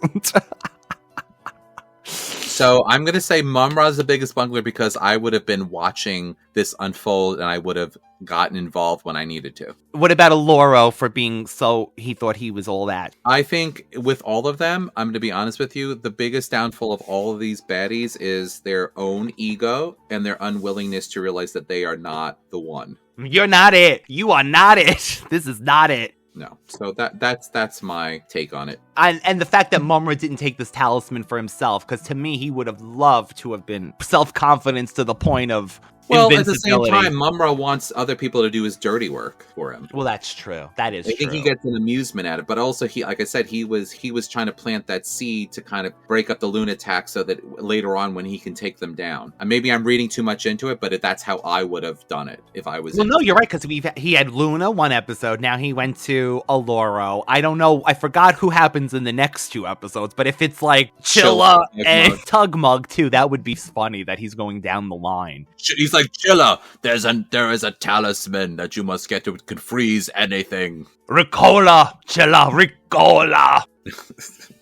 So I'm going to say Mumm-Ra's the biggest bungler because I would have been watching this unfold and I would have gotten involved when I needed to. What about Aluro for being so he thought he was all that? I think with all of them, I'm going to be honest with you, the biggest downfall of all of these baddies is their own ego and their unwillingness to realize that they are not the one. You're not it. You are not it. This is not it. No. So that's my take on it. And the fact that Mumm-Ra didn't take this talisman for himself, because to me, he would have loved to have been self-confidence to the point of invincibility. At the same time, Mumm-Ra wants other people to do his dirty work for him. Well, that's true. That is true. I think he gets an amusement at it, but also like I said, he was trying to plant that seed to kind of break up the Lunataks so that later on when he can take them down. And maybe I'm reading too much into it, but that's how I would have done it if I was. Well, no, you're right, because he had Luna one episode. Now he went to Aluro. I don't know. I forgot who happens in the next two episodes, but if it's like Chilla and Tugmug too, that would be funny that he's going down the line. He's like, Chilla, there is a talisman that you must get to can freeze anything. Ricola, Chilla, Ricola.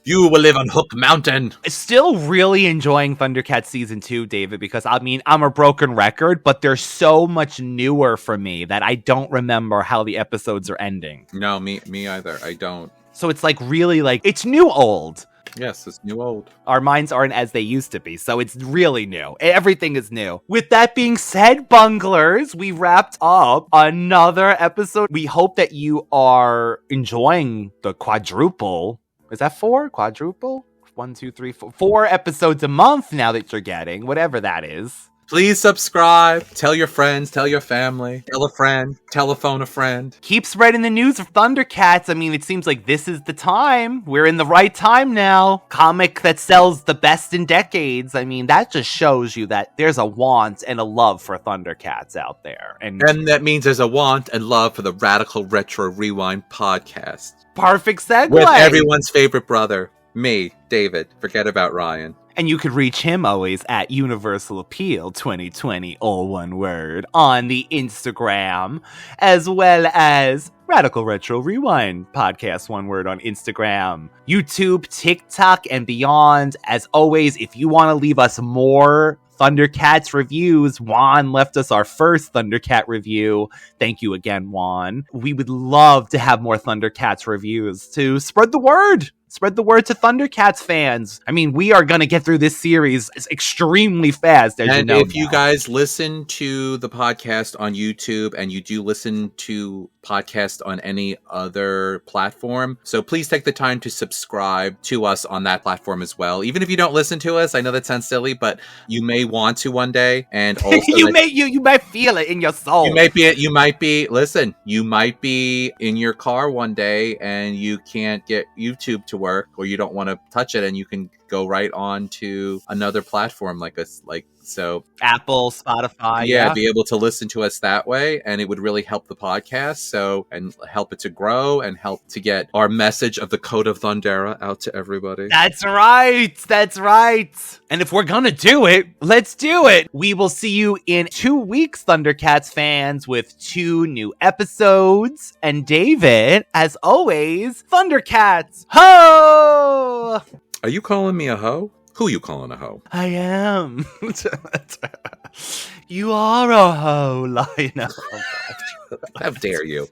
You will live on Hook Mountain. Still really enjoying ThunderCats Season 2, David, because I'm a broken record, but they're so much newer for me that I don't remember how the episodes are ending. No, me either. I don't. So it's like really like, it's new old. Yes, it's new old. Our minds aren't as they used to be, so it's really new. Everything is new. With that being said, Bunglers, we wrapped up another episode. We hope that you are enjoying the quadruple. Is that 4? Quadruple? 1, 2, 3, 4. 4 episodes a month now that you're getting, whatever that is. Please subscribe. Tell your friends. Tell your family. Tell a friend. Telephone a friend. Keep spreading the news of ThunderCats. I mean, it seems like this is the time. We're in the right time now. Comic that sells the best in decades. I mean, that just shows you that there's a want and a love for ThunderCats out there. And that means there's a want and love for the Radical Retro Rewind podcast. Perfect segue. With everyone's favorite brother. Me, David. Forget about Ryan. And you could reach him always at Universal Appeal 2020, all one word, on the Instagram, as well as Radical Retro Rewind podcast, one word, on Instagram, YouTube, TikTok, and beyond. As always, if you want to leave us more ThunderCats reviews, Juan left us our first ThunderCat review. Thank you again, Juan. We would love to have more ThunderCats reviews to spread the word. Spread the word to ThunderCats fans. I mean, we are going to get through this series extremely fast, as you know. And if you guys listen to the podcast on YouTube and you do listen to podcasts on any other platform, so please take the time to subscribe to us on that platform as well. Even if you don't listen to us, I know that sounds silly, but you may want to one day. And also you might feel it in your soul. You might be in your car one day and you can't get YouTube to work, or you don't want to touch it, and you can go right on to another platform like Apple, Spotify. Yeah, be able to listen to us that way, and it would really help the podcast, and help it to grow and help to get our message of the Code of Thundera out to everybody. That's right. And if we're gonna do it, let's do it. We will see you in 2 weeks, ThunderCats fans, with 2 new episodes. And David, as always, ThunderCats, ho! Are you calling me a hoe? Who you calling a hoe? I am. You are a hoe, Lionel. How dare you?